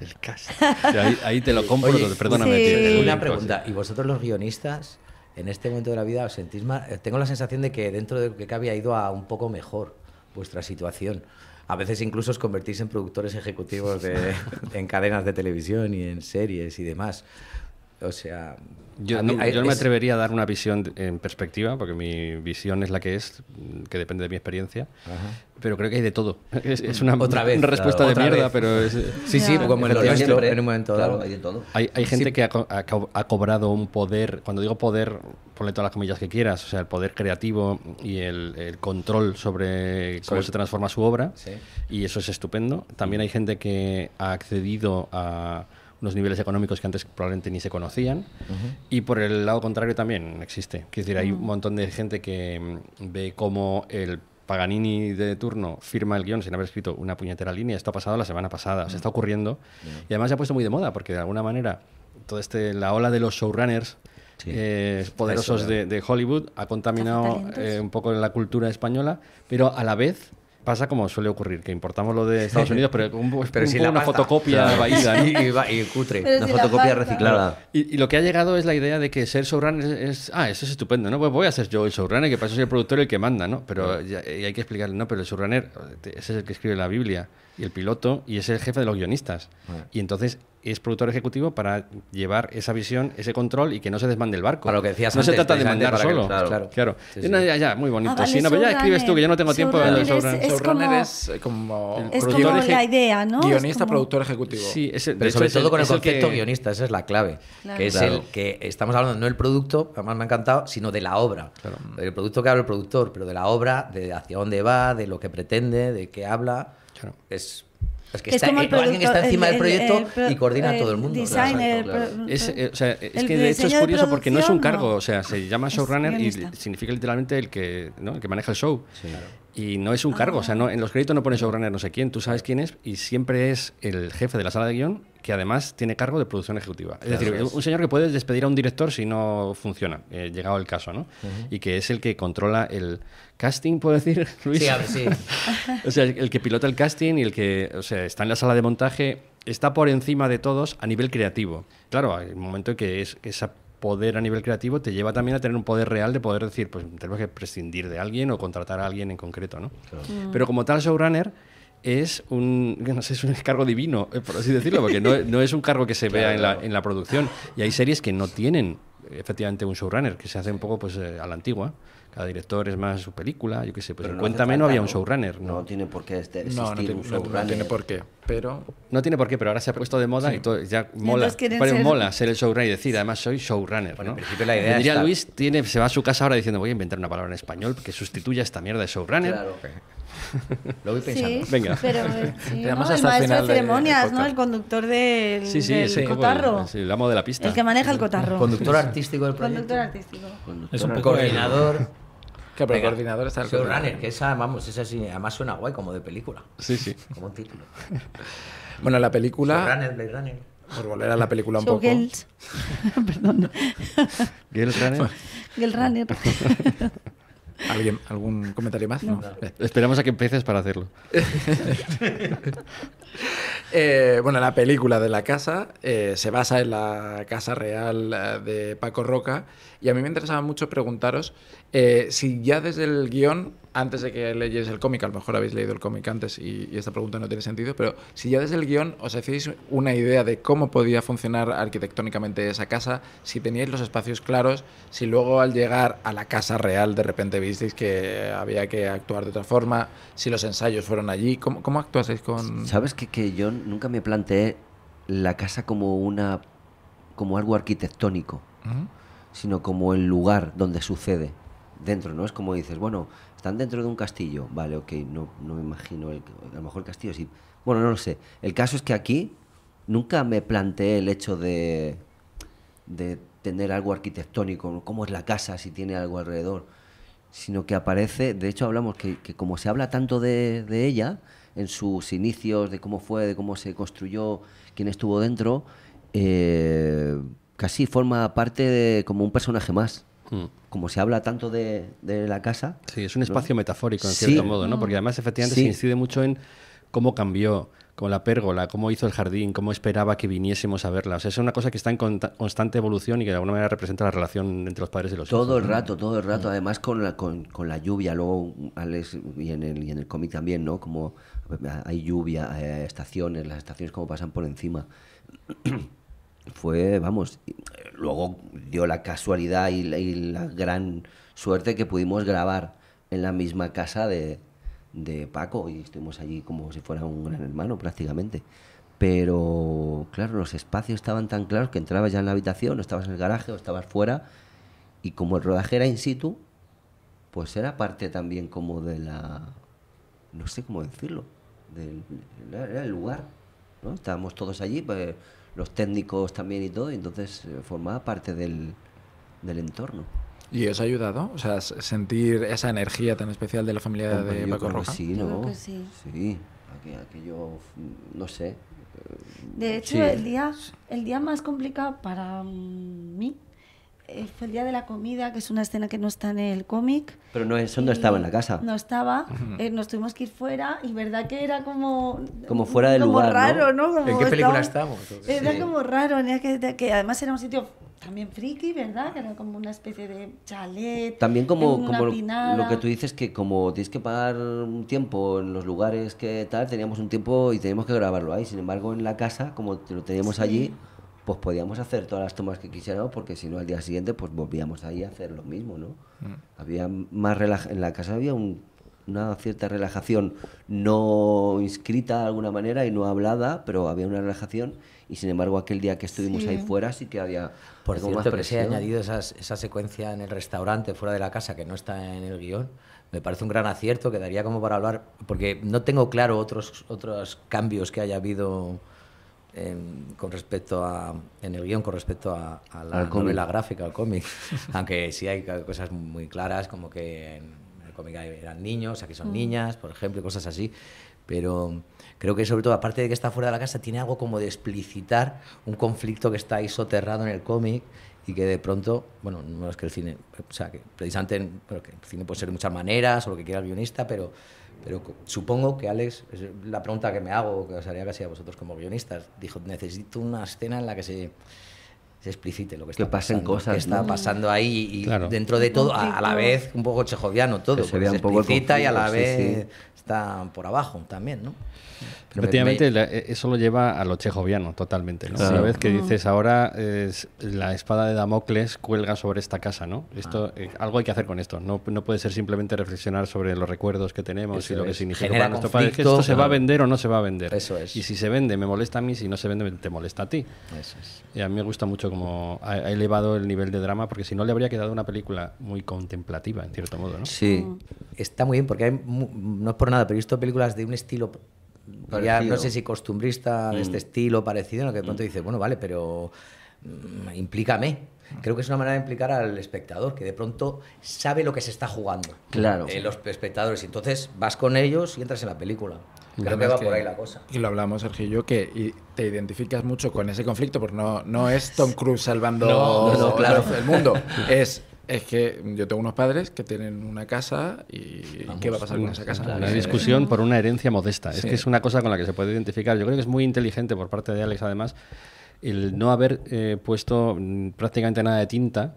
Speaker 1: El cast. O sea, ahí te lo compro,
Speaker 4: Oye,
Speaker 1: perdóname.
Speaker 3: sí.
Speaker 1: tío, el
Speaker 4: Una
Speaker 1: elenco,
Speaker 4: pregunta. ¿Y vosotros los guionistas, en este momento de la vida, os sentís más? Tengo la sensación de que dentro de lo que cabe ha ido a un poco mejor vuestra situación. A veces incluso os convertís en productores ejecutivos en cadenas de televisión y en series y demás. O sea...
Speaker 1: Yo
Speaker 4: a
Speaker 1: no,
Speaker 4: mí-
Speaker 1: yo no me
Speaker 4: es-
Speaker 1: atrevería a dar una visión en perspectiva, porque mi visión es la que es, que depende de mi experiencia, pero creo que hay de todo. Es una,
Speaker 4: Otra vez,
Speaker 1: una respuesta
Speaker 4: claro,
Speaker 1: de
Speaker 4: otra
Speaker 1: mierda,
Speaker 4: vez.
Speaker 1: pero es...
Speaker 4: Sí, sí,
Speaker 3: Ya.
Speaker 4: como en lo
Speaker 2: Pero
Speaker 4: nuestro,
Speaker 2: siempre,
Speaker 4: en un momento
Speaker 2: claro,
Speaker 4: dado.
Speaker 2: hay de todo.
Speaker 1: Hay gente que ha cobrado un poder, cuando digo poder, ponle todas las comillas que quieras, o sea, el poder creativo y el control sobre cómo se transforma su obra,
Speaker 4: Sí.
Speaker 1: y eso es estupendo. También hay gente que ha accedido a unos niveles económicos que antes probablemente ni se conocían, y por el lado contrario también existe. Quiero decir, hay un montón de gente que ve cómo el Paganini de turno firma el guión sin haber escrito una puñetera línea. Esto ha pasado la semana pasada, se está ocurriendo. Y además se ha puesto muy de moda, porque de alguna manera la ola de los showrunners poderosos
Speaker 2: Eso,
Speaker 1: de Hollywood ha contaminado
Speaker 3: Cazatalentos.
Speaker 1: un poco la cultura española, pero a la vez pasa como suele ocurrir, que importamos lo de Estados Unidos, pero un poco
Speaker 4: sin la
Speaker 1: una
Speaker 4: pasta.
Speaker 1: fotocopia vaída, ¿no?
Speaker 4: y cutre.
Speaker 3: Pero
Speaker 2: Una
Speaker 3: si la
Speaker 2: fotocopia
Speaker 3: falta.
Speaker 2: reciclada.
Speaker 1: Y lo que ha llegado es la idea de que ser showrunner eso es estupendo, ¿no? Pues voy a ser yo el showrunner, que para eso soy el productor y el que manda, ¿no? Pero y hay que explicarle, no, pero el showrunner ese es el que escribe la Biblia y el piloto y es el jefe de los guionistas. Y entonces es productor ejecutivo para llevar esa visión, ese control y que no se desmande el barco.
Speaker 4: Para lo que decías
Speaker 1: no se
Speaker 4: antes,
Speaker 1: trata de
Speaker 4: precisamente,
Speaker 1: mandar
Speaker 4: para que-
Speaker 1: solo.
Speaker 4: claro.
Speaker 1: Claro.
Speaker 4: Sí, sí.
Speaker 1: No, ya, muy bonito.
Speaker 3: Ah, vale,
Speaker 1: sí, no, pero ya escribes tú, que yo no tengo tiempo de
Speaker 3: showrunner
Speaker 1: showrunner.
Speaker 3: es
Speaker 5: Showrunner
Speaker 3: como-
Speaker 5: es como
Speaker 3: Es
Speaker 1: productor
Speaker 3: como
Speaker 1: eje-
Speaker 3: la idea, ¿no? Es
Speaker 5: guionista,
Speaker 3: como-
Speaker 5: productor ejecutivo.
Speaker 1: Sí, de
Speaker 4: Pero
Speaker 1: hecho,
Speaker 4: sobre
Speaker 1: es
Speaker 4: todo con el
Speaker 1: es
Speaker 4: concepto
Speaker 1: que-
Speaker 4: guionista, esa es la clave.
Speaker 3: Claro.
Speaker 4: Que es
Speaker 2: Claro.
Speaker 4: el que estamos hablando, no el producto, además me ha encantado, sino de la obra. Del producto que habla el productor, pero de la obra, de hacia dónde va, de lo que pretende, de qué habla.
Speaker 1: Claro.
Speaker 4: Es que
Speaker 3: Es
Speaker 4: está,
Speaker 3: como el
Speaker 4: alguien que está
Speaker 3: productor-
Speaker 4: encima del
Speaker 3: el-
Speaker 4: proyecto
Speaker 3: pro-
Speaker 4: y coordina a
Speaker 3: el
Speaker 4: todo el mundo.
Speaker 3: designer,
Speaker 2: Claro,
Speaker 3: pro-
Speaker 1: O sea, es
Speaker 3: el
Speaker 1: que de hecho es
Speaker 3: diseño de
Speaker 1: curioso porque no es un
Speaker 3: producción,
Speaker 1: cargo,
Speaker 3: no.
Speaker 1: o sea, se llama
Speaker 3: Es
Speaker 1: showrunner y
Speaker 3: guionista.
Speaker 1: significa literalmente el que maneja el show. Y no es un cargo, o sea, no, en los créditos no pone showrunner no sé quién, tú sabes quién es y siempre es el jefe de la sala de guión que además tiene cargo de producción ejecutiva. Es decir,
Speaker 2: es.
Speaker 1: un señor que puede despedir a un director si no funciona, llegado el caso, ¿no? Y que es el que controla el casting, ¿puedo decir, Luis?
Speaker 4: Sí, a ver, sí.
Speaker 1: O sea, el que pilota el casting y el que, o sea, está en la sala de montaje, está por encima de todos a nivel creativo. Claro, hay un momento en que ese poder a nivel creativo te lleva también a tener un poder real de poder decir, pues tenemos que prescindir de alguien o contratar a alguien en concreto, ¿no?
Speaker 2: Claro.
Speaker 1: Pero como tal showrunner es no sé, es un cargo divino, por así decirlo, porque no es un cargo que se vea en la producción. Y hay series que no tienen efectivamente un showrunner, que se hace un poco pues a la antigua. Cada director es más su película, yo qué sé. Pues
Speaker 2: Pero
Speaker 1: en
Speaker 2: no hace
Speaker 1: Cuéntame no
Speaker 2: falta,
Speaker 1: había un showrunner.
Speaker 2: No tiene por qué existir
Speaker 5: No,
Speaker 2: un
Speaker 5: no
Speaker 2: showrunner.
Speaker 5: tiene por qué, pero...
Speaker 1: No tiene por qué, pero ahora se ha puesto de moda
Speaker 5: Sí.
Speaker 1: y todo, ya mola.
Speaker 3: entonces quieren
Speaker 1: Pero
Speaker 3: ser-
Speaker 1: mola ser el showrunner y decir, además soy showrunner,
Speaker 4: Bueno,
Speaker 1: ¿no?
Speaker 4: en principio la idea
Speaker 1: Diría
Speaker 4: está-
Speaker 1: Luis, se va a su casa ahora diciendo, voy a inventar una palabra en español que sustituya esta mierda de showrunner.
Speaker 2: Claro.
Speaker 4: Lo voy pensando.
Speaker 3: Sí,
Speaker 1: Venga.
Speaker 3: pero sí,
Speaker 5: Y además
Speaker 3: ¿no? El
Speaker 5: hasta el
Speaker 3: maestro
Speaker 5: final
Speaker 3: de
Speaker 5: de-
Speaker 3: ceremonias,
Speaker 5: del
Speaker 3: ¿no? El conductor del,
Speaker 1: Sí, sí,
Speaker 3: del
Speaker 1: sí,
Speaker 3: cotarro.
Speaker 1: sí, el amo de la pista.
Speaker 3: El que maneja el cotarro.
Speaker 4: Conductor artístico del proyecto.
Speaker 3: Conductor artístico.
Speaker 5: Es un poco
Speaker 4: Coordinador.
Speaker 5: Que pero el
Speaker 4: Venga,
Speaker 5: coordinador está el
Speaker 4: Showrunner, que esa, vamos, esa sí, además suena guay como de película.
Speaker 1: Sí, sí.
Speaker 4: Como un título.
Speaker 5: Bueno, la película,
Speaker 4: Showrunner, Blade Runner.
Speaker 5: por volver a la película un poco...
Speaker 3: Showgirls. Perdón.
Speaker 1: Girls Runner.
Speaker 3: Girl Runner.
Speaker 5: ¿Algún comentario más? No.
Speaker 1: Esperamos a que empieces para hacerlo.
Speaker 5: Bueno, la película de la casa se basa en la casa real de Paco Roca y a mí me interesaba mucho preguntaros si ya desde el guión, antes de que leyes el cómic, a lo mejor habéis leído el cómic antes y esta pregunta no tiene sentido, pero si ya desde el guión os hacéis una idea de cómo podía funcionar arquitectónicamente esa casa, si teníais los espacios claros, si luego al llegar a la casa real de repente visteis que había que actuar de otra forma, si los ensayos fueron allí, ¿cómo actuasteis con...?
Speaker 2: ¿Sabes que yo nunca me planteé la casa como algo arquitectónico,
Speaker 5: Ujú.
Speaker 2: sino como el lugar donde sucede dentro, ¿no? Es como dices, bueno, están dentro de un castillo, vale, ok, no me imagino, a lo mejor el castillo sí, bueno, no lo sé. El caso es que aquí nunca me planteé el hecho de tener algo arquitectónico, cómo es la casa, si tiene algo alrededor, sino que aparece, de hecho hablamos que como se habla tanto de ella, en sus inicios, de cómo fue, de cómo se construyó, quién estuvo dentro, casi forma parte de como un personaje más. Como se habla tanto de la casa.
Speaker 1: Sí, es un espacio metafórico, en
Speaker 2: Sí.
Speaker 1: cierto modo, ¿no? Porque además, efectivamente,
Speaker 2: Sí.
Speaker 1: se incide mucho en cómo cambió, con la pérgola, cómo hizo el jardín, cómo esperaba que viniésemos a verla. O sea, es una cosa que está en constante evolución y que de alguna manera representa la relación entre los padres y los hijos.
Speaker 2: Todo el rato. Además con la lluvia, luego Alex, y en el cómic también, ¿no? Como hay lluvia, estaciones, las estaciones como pasan por encima. Fue, vamos, luego dio la casualidad y la gran suerte que pudimos grabar en la misma casa de Paco y estuvimos allí como si fuera un gran hermano prácticamente. Pero claro, los espacios estaban tan claros que entrabas ya en la habitación, o estabas en el garaje o estabas fuera, y como el rodaje era in situ, pues era parte también como de no sé cómo decirlo, era el lugar, ¿no? Estábamos todos allí, pues, los técnicos también y todo, y entonces formaba parte del entorno.
Speaker 5: ¿Y os ha ayudado? O sea, sentir esa energía tan especial de la familia
Speaker 2: Hombre,
Speaker 5: de
Speaker 2: yo
Speaker 5: Paco
Speaker 2: creo que
Speaker 5: Roca.
Speaker 2: sí,
Speaker 3: Yo
Speaker 2: ¿no?
Speaker 3: creo que sí.
Speaker 2: Sí, aquello, no sé.
Speaker 3: De hecho,
Speaker 2: Sí.
Speaker 3: el día más complicado para mí fue el día de la comida, que es una escena que no está en el cómic.
Speaker 2: Pero no, eso no estaba en la casa.
Speaker 3: No estaba, nos tuvimos que ir fuera y verdad que era como
Speaker 2: Fuera del
Speaker 3: como
Speaker 2: lugar,
Speaker 3: raro, ¿no? Como
Speaker 4: ¿En qué película
Speaker 3: estaba-
Speaker 4: estamos?
Speaker 3: Era
Speaker 2: Sí.
Speaker 3: como raro, que además era un sitio también friki, ¿verdad? Que era como una especie de chalet.
Speaker 2: También
Speaker 3: en una
Speaker 2: como
Speaker 3: pinada.
Speaker 2: lo que tú dices, que como tienes que pagar un tiempo en los lugares que tal, teníamos un tiempo y teníamos que grabarlo ahí. Sin embargo, en la casa, como lo teníamos allí, pues podíamos hacer todas las tomas que quisiéramos, porque si no, al día siguiente, pues volvíamos ahí a hacer lo mismo, ¿no? Había más en la casa había una cierta relajación no inscrita de alguna manera y no hablada, pero había una relajación, y sin embargo aquel día que estuvimos
Speaker 3: Sí.
Speaker 2: ahí fuera sí que había
Speaker 4: Por
Speaker 2: como más
Speaker 4: cierto, que se ha
Speaker 2: presión.
Speaker 4: añadido esa secuencia en el restaurante fuera de la casa que no está en el guión. Me parece un gran acierto, que daría como para hablar, porque no tengo claro otros cambios que haya habido con respecto en el guión con respecto a la
Speaker 2: Al cómic.
Speaker 4: novela gráfica, al cómic. Aunque sí hay cosas muy claras, como que en el cómic eran niños, aquí son niñas, por ejemplo, y cosas así. pero creo que sobre todo, aparte de que está fuera de la casa, tiene algo como de explicitar un conflicto que está ahí soterrado en el cómic y que de pronto, bueno, no es que el cine, o sea, que precisamente bueno, que el cine puede ser de muchas maneras o lo que quiera el guionista, pero supongo que Alex, es la pregunta que me hago, que os haría casi a vosotros como guionistas, dijo, necesito una escena en la que se explicite lo que está
Speaker 2: pasen
Speaker 4: pasando,
Speaker 2: cosas,
Speaker 4: que está
Speaker 2: ¿no?
Speaker 4: pasando ahí y
Speaker 1: Claro.
Speaker 4: dentro de todo, a la vez un poco chejoviano todo,
Speaker 2: Que se
Speaker 4: porque
Speaker 2: vea
Speaker 4: se
Speaker 2: un poco el
Speaker 4: explicita y a la
Speaker 2: conflicto, sí,
Speaker 4: vez está por abajo también, ¿no? Pero
Speaker 1: Efectivamente, eso lo lleva a lo chejoviano totalmente, ¿no?
Speaker 2: Claro.
Speaker 1: Una vez que dices, ahora la espada de Damocles cuelga sobre esta casa, ¿no? Esto, algo hay que hacer con esto. No puede ser simplemente reflexionar sobre los recuerdos que tenemos
Speaker 4: Eso
Speaker 1: y lo que
Speaker 4: es.
Speaker 1: significa
Speaker 4: Genera
Speaker 1: para nuestro país. Que
Speaker 4: conflicto,
Speaker 1: esto se va a
Speaker 4: claro.
Speaker 1: vender o no se va a vender.
Speaker 4: Eso es.
Speaker 1: Y si se vende, me molesta a mí. Si no se vende, te molesta a ti.
Speaker 4: Eso es.
Speaker 1: Y a mí me gusta mucho cómo ha elevado el nivel de drama, porque si no le habría quedado una película muy contemplativa, en cierto modo, ¿no?
Speaker 2: Sí.
Speaker 4: Está muy bien porque no es por nada, pero he visto películas de un estilo ya
Speaker 2: Parecido.
Speaker 4: no sé si costumbrista de este estilo parecido, en lo que de pronto dices, bueno, vale, pero implícame. Creo que es una manera de implicar al espectador, que de pronto sabe lo que se está jugando.
Speaker 2: Claro.
Speaker 4: Los espectadores. Y entonces vas con ellos y entras en la película. Creo que
Speaker 5: Además
Speaker 4: va por ahí la cosa.
Speaker 5: Y lo hablamos, Sergio y yo, que te identificas mucho con ese conflicto, porque no es Tom Cruise salvando
Speaker 4: No, claro.
Speaker 5: el mundo. Es que yo tengo unos padres que tienen una casa y ¿qué va a pasar con esa casa?
Speaker 1: Una discusión por una herencia modesta. Es
Speaker 5: Sí.
Speaker 1: que es una cosa con la que se puede identificar. Yo creo que es muy inteligente por parte de Alex, además, el no haber puesto prácticamente nada de tinta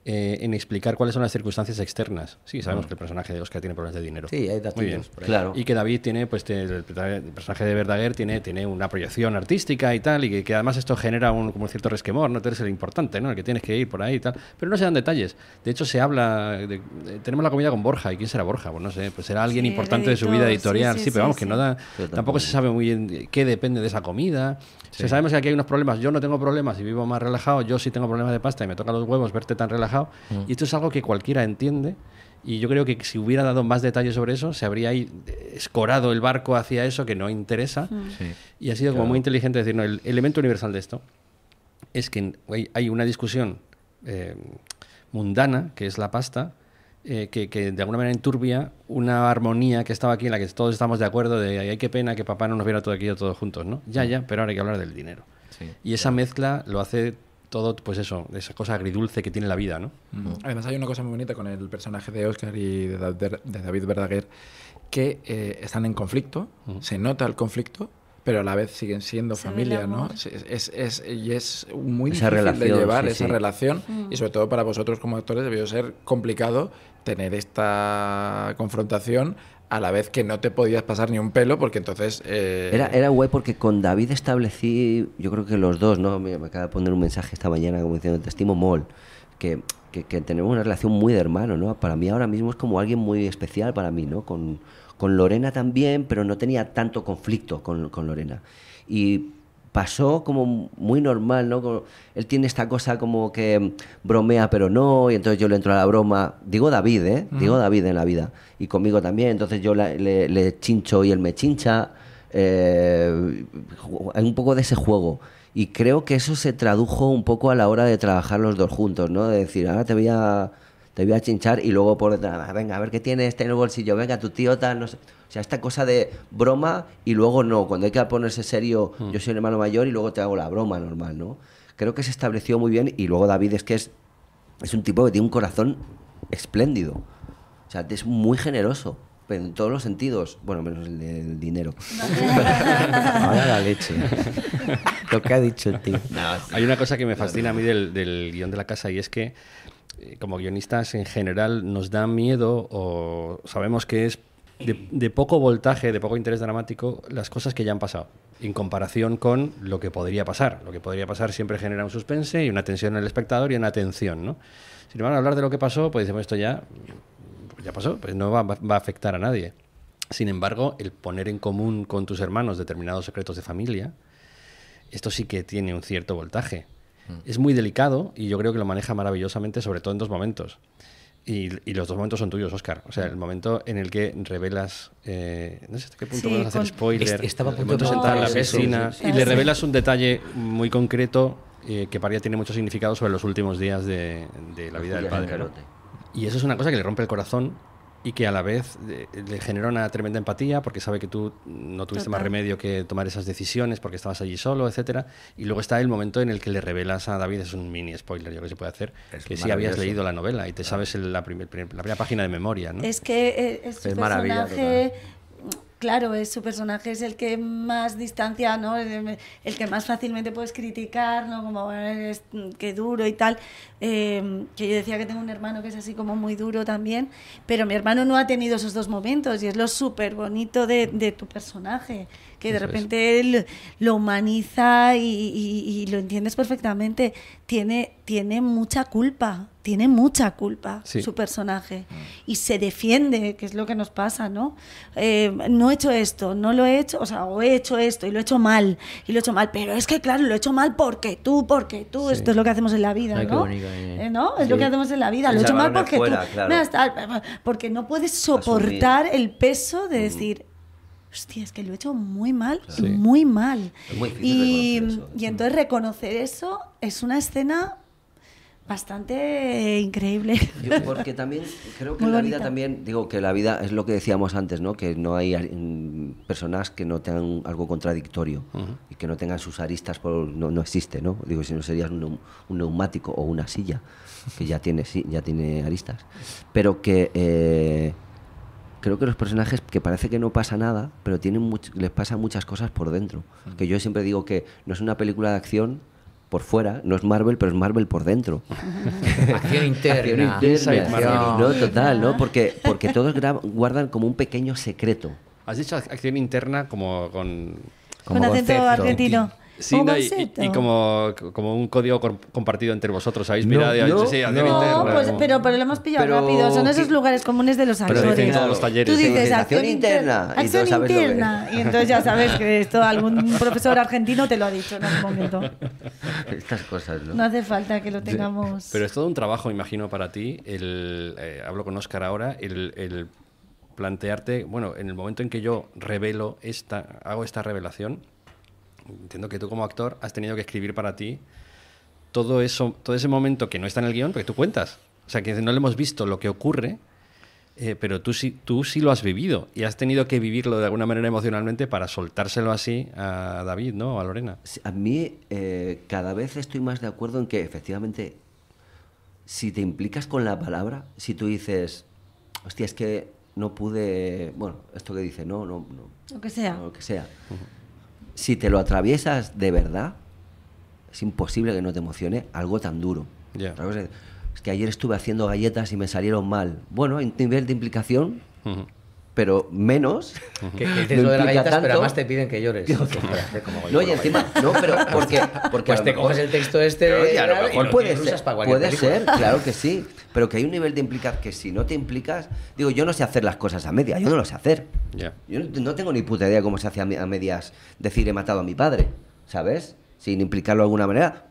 Speaker 1: en explicar cuáles son las circunstancias externas. Sí, sabemos que el personaje de Oscar tiene problemas de dinero.
Speaker 4: Sí, hay
Speaker 1: Muy bien.
Speaker 4: datillos por ahí.
Speaker 2: Claro.
Speaker 1: Y que David tiene, pues el personaje de Verdaguer tiene una proyección artística y tal, y que además esto genera como un cierto resquemor, ¿no? Tú eres el importante, ¿no? El que tienes que ir por ahí y tal. Pero no se dan detalles. De hecho, se habla, tenemos la comida con Borja, ¿y quién será Borja? Pues no sé, pues será alguien
Speaker 3: Sí,
Speaker 1: importante
Speaker 3: el
Speaker 1: de su vida
Speaker 3: editor,
Speaker 1: editorial.
Speaker 3: sí,
Speaker 1: Sí,
Speaker 3: sí,
Speaker 1: pero vamos,
Speaker 3: sí,
Speaker 1: que
Speaker 3: sí.
Speaker 1: no da,
Speaker 2: Yo
Speaker 1: tampoco se sabe muy bien qué depende de esa comida. O sea, sabemos que aquí hay unos problemas. Yo no tengo problemas y vivo más relajado. Yo sí tengo problemas de pasta y me toca los huevos verte tan relajado. Y esto es algo que cualquiera entiende. Y yo creo que si hubiera dado más detalles sobre eso, se habría ahí escorado el barco hacia eso que no interesa. Y ha sido como muy inteligente decir, no, el elemento universal de esto es que hay una discusión mundana, que es la pasta, que de alguna manera enturbia una armonía que estaba aquí en la que todos estamos de acuerdo de ay, qué pena que papá no nos viera todo aquí todos juntos, ¿no? Ya, pero ahora hay que hablar del dinero.
Speaker 4: Sí.
Speaker 1: Y esa mezcla lo hace todo, pues eso, esa cosa agridulce que tiene la vida, ¿no?
Speaker 5: Además hay una cosa muy bonita con el personaje de Oscar y de David Verdaguer, que están en conflicto, se nota el conflicto, pero a la vez siguen siendo
Speaker 3: Se ve
Speaker 5: familia,
Speaker 3: el
Speaker 5: ¿no?
Speaker 3: amor.
Speaker 5: Y es muy
Speaker 2: Esa
Speaker 5: difícil de
Speaker 2: relación,
Speaker 5: llevar
Speaker 2: sí,
Speaker 5: esa
Speaker 2: sí.
Speaker 5: relación, y sobre todo para vosotros como actores debió ser complicado tener esta confrontación a la vez que no te podías pasar ni un pelo, porque entonces...
Speaker 2: Era guay porque con David establecí, yo creo que los dos, ¿no? Me acaba de poner un mensaje esta mañana como diciendo, te estimo mol, que tenemos una relación muy de hermano, ¿no? Para mí ahora mismo es como alguien muy especial para mí, ¿no? Con Lorena también, pero no tenía tanto conflicto con Lorena. Y pasó como muy normal, ¿no? Él tiene esta cosa como que bromea pero no, y entonces yo le entro a la broma. Digo David, ¿eh? Digo David en la vida. Y conmigo también, entonces yo le chincho y él me chincha. Hay un poco de ese juego. Y creo que eso se tradujo un poco a la hora de trabajar los dos juntos, ¿no? De decir, ahora te voy a chinchar y luego por detrás, venga, a ver qué tienes, está en el bolsillo, venga, tu tío tal, no sé. O sea, esta cosa de broma y luego no. Cuando hay que ponerse serio, yo soy el hermano mayor y luego te hago la broma normal, ¿no? Creo que se estableció muy bien y luego David es un tipo que tiene un corazón espléndido. O sea, es muy generoso, pero en todos los sentidos. Bueno, menos el del dinero.
Speaker 4: Ahora la leche. Lo que ha dicho el tío.
Speaker 1: Hay una cosa que me fascina a mí del guión de la casa y es que como guionistas en general nos da miedo o sabemos que es de poco voltaje, de poco interés dramático las cosas que ya han pasado en comparación con lo que podría pasar. Lo que podría pasar siempre genera un suspense y una tensión en el espectador y una atención, ¿no? Si van a hablar de lo que pasó, pues decimos esto ya pasó, pues no va a afectar a nadie. Sin embargo, el poner en común con tus hermanos determinados secretos de familia, esto sí que tiene un cierto voltaje. Es muy delicado y yo creo que lo maneja maravillosamente, sobre todo en dos momentos. Y los dos momentos son tuyos, Óscar. O sea, el momento en el que revelas... no sé hasta qué punto
Speaker 3: Sí,
Speaker 1: podemos hacer spoiler.
Speaker 4: Estaba a
Speaker 1: el
Speaker 4: punto de
Speaker 1: momento sentado en la
Speaker 3: preguntar
Speaker 4: eso,
Speaker 1: piscina
Speaker 3: sí.
Speaker 1: y le
Speaker 3: Sí.
Speaker 1: revelas un detalle muy concreto que para ella tiene mucho significado sobre los últimos días de la vida del padre, ¿no? Y eso es una cosa que le rompe el corazón y que a la vez le genera una tremenda empatía porque sabe que tú no tuviste más
Speaker 3: Total.
Speaker 1: remedio que tomar esas decisiones porque estabas allí solo, etcétera. Y luego está el momento en el que le revelas a David, es un mini spoiler, yo creo que se puede hacer,
Speaker 4: Es
Speaker 1: que sí habías
Speaker 4: maravilloso.
Speaker 1: leído la novela y te sabes la primera página de memoria, ¿no?
Speaker 3: Es que su
Speaker 4: Es maravilla
Speaker 3: personaje, claro, su personaje es el que más distancia, ¿no? El que más fácilmente puedes criticar, ¿no? Como eres, qué duro y tal. Que yo decía que tengo un hermano que es así como muy duro también, pero mi hermano no ha tenido esos dos momentos y es lo súper bonito de tu personaje, que de
Speaker 1: Eso es.
Speaker 3: repente él lo humaniza y lo entiendes perfectamente. Tiene mucha culpa. Tiene mucha culpa
Speaker 1: Sí.
Speaker 3: su personaje y se defiende, que es lo que nos pasa, ¿no? No he hecho esto, no lo he hecho, o sea, o he hecho esto y lo he hecho mal, pero es que claro, lo he hecho mal porque tú,
Speaker 1: Sí.
Speaker 3: esto es lo que hacemos en la vida,
Speaker 4: Ay, qué
Speaker 3: ¿no?
Speaker 4: bonito,
Speaker 3: ¿No? Es
Speaker 2: Sí.
Speaker 3: lo que hacemos en la vida, lo he
Speaker 2: Echar
Speaker 3: hecho mal
Speaker 2: balones
Speaker 3: porque
Speaker 2: fuera,
Speaker 3: tú,
Speaker 2: claro.
Speaker 3: mira, porque no puedes soportar el peso de decir, hostia, es que lo he hecho muy mal,
Speaker 1: Sí.
Speaker 3: muy mal.
Speaker 2: Es muy difícil reconocer eso.
Speaker 3: Y entonces reconocer eso es una escena bastante increíble.
Speaker 2: Porque también creo que
Speaker 3: Muy
Speaker 2: en la
Speaker 3: bonita.
Speaker 2: vida también, digo que la vida es lo que decíamos antes, ¿no? Que no hay personas que no tengan algo contradictorio y que no tengan sus aristas, no existe, ¿no? Digo, si no serías un neumático o una silla, que ya tiene aristas. Pero que creo que los personajes que parece que no pasa nada, pero les pasan muchas cosas por dentro. Que yo siempre digo que no es una película de acción por fuera, no es Marvel, pero es Marvel por dentro.
Speaker 4: Acción interna.
Speaker 2: Acción interna,
Speaker 4: Acción.
Speaker 2: no, total, ¿no? Porque todos guardan como un pequeño secreto.
Speaker 1: Has dicho acción interna como con...
Speaker 3: Con acento
Speaker 4: concepto.
Speaker 3: argentino.
Speaker 1: Sí,
Speaker 3: Como
Speaker 1: no, y
Speaker 3: concepto.
Speaker 1: como un código compartido entre vosotros. ¿Habéis
Speaker 2: No,
Speaker 1: mirado y habéis
Speaker 2: no,
Speaker 1: dicho, sí, acción
Speaker 2: no,
Speaker 1: interna?
Speaker 3: No, pues,
Speaker 1: como-
Speaker 3: pero lo hemos pillado
Speaker 2: Pero
Speaker 3: rápido. Son esos
Speaker 2: que-
Speaker 3: lugares comunes de los
Speaker 1: Pero
Speaker 3: actores.
Speaker 1: dicen todos los talleres,
Speaker 3: Tú
Speaker 1: ¿no?
Speaker 3: dices
Speaker 2: Dices,
Speaker 3: acción
Speaker 2: acción
Speaker 3: interna,
Speaker 2: interna, y
Speaker 3: acción
Speaker 2: todos sabes lo que es.
Speaker 3: interna. Y entonces ya sabes que esto algún profesor argentino te lo ha dicho en algún momento.
Speaker 2: Estas cosas, ¿no?
Speaker 3: No hace falta que lo tengamos.
Speaker 1: Pero es todo un trabajo, imagino, para ti. Hablo con Óscar ahora, el plantearte, bueno, en el momento en que yo hago esta revelación, entiendo que tú como actor has tenido que escribir para ti todo ese momento que no está en el guión, porque tú cuentas. O sea, que no le hemos visto lo que ocurre, pero tú sí lo has vivido y has tenido que vivirlo de alguna manera emocionalmente para soltárselo así a David, ¿no? O a Lorena.
Speaker 2: Sí, a mí cada vez estoy más de acuerdo en que efectivamente si te implicas con la palabra, si tú dices, hostia, es que no pude, bueno, esto que dice, no,
Speaker 3: Lo que sea.
Speaker 2: lo que sea. Si te lo atraviesas de verdad, es imposible que no te emocione algo tan duro.
Speaker 1: Ya.
Speaker 2: Otra cosa es que ayer estuve haciendo galletas y me salieron mal. Bueno, hay un nivel de implicación,
Speaker 1: Ujú.
Speaker 2: pero menos.
Speaker 4: Que dices
Speaker 2: No
Speaker 4: lo de las
Speaker 2: implica
Speaker 4: galletas, pero
Speaker 2: tanto.
Speaker 4: además te piden que llores. Como
Speaker 2: No, y encima, no, pero porque
Speaker 4: Pues
Speaker 2: a lo
Speaker 4: te
Speaker 2: mejor-
Speaker 4: coges el texto este
Speaker 2: Pero, y a lo
Speaker 4: y
Speaker 2: mejor
Speaker 4: lo
Speaker 2: puede
Speaker 4: usas
Speaker 2: ser,
Speaker 4: para cualquier
Speaker 2: puede
Speaker 4: película.
Speaker 2: ser, claro que sí, pero que hay un nivel de implicar que si no te implicas, digo, yo no sé hacer las cosas a medias, yo no lo sé hacer.
Speaker 1: Ya.
Speaker 2: Yo no tengo ni puta idea cómo se hace a medias decir he matado a mi padre, ¿sabes? Sin implicarlo de alguna manera,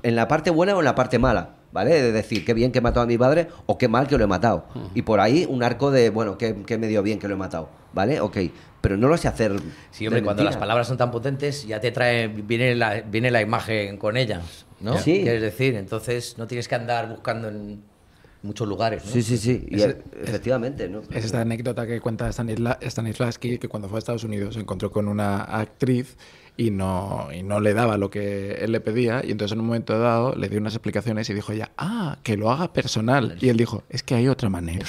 Speaker 2: en la parte buena o en la parte mala, ¿vale? De decir qué bien que he matado a mi padre o qué mal que lo he matado. Y por ahí un arco de, bueno, qué medio bien que lo he matado, ¿vale? Ok, pero no lo sé hacer.
Speaker 4: Sí, hombre,
Speaker 2: de
Speaker 4: cuando las
Speaker 2: mentira.
Speaker 4: palabras son tan potentes, ya te viene la imagen con ellas, ¿no?
Speaker 2: Sí.
Speaker 4: Quieres decir, entonces no tienes que andar buscando en muchos lugares, ¿no?
Speaker 2: Sí, y efectivamente, ¿no?
Speaker 5: Es esta anécdota que cuenta Stanislavski, que cuando fue a Estados Unidos se encontró con una actriz y no le daba lo que él le pedía, y entonces en un momento dado le dio unas explicaciones y dijo ella, que lo haga personal. Y él dijo, es que hay otra manera.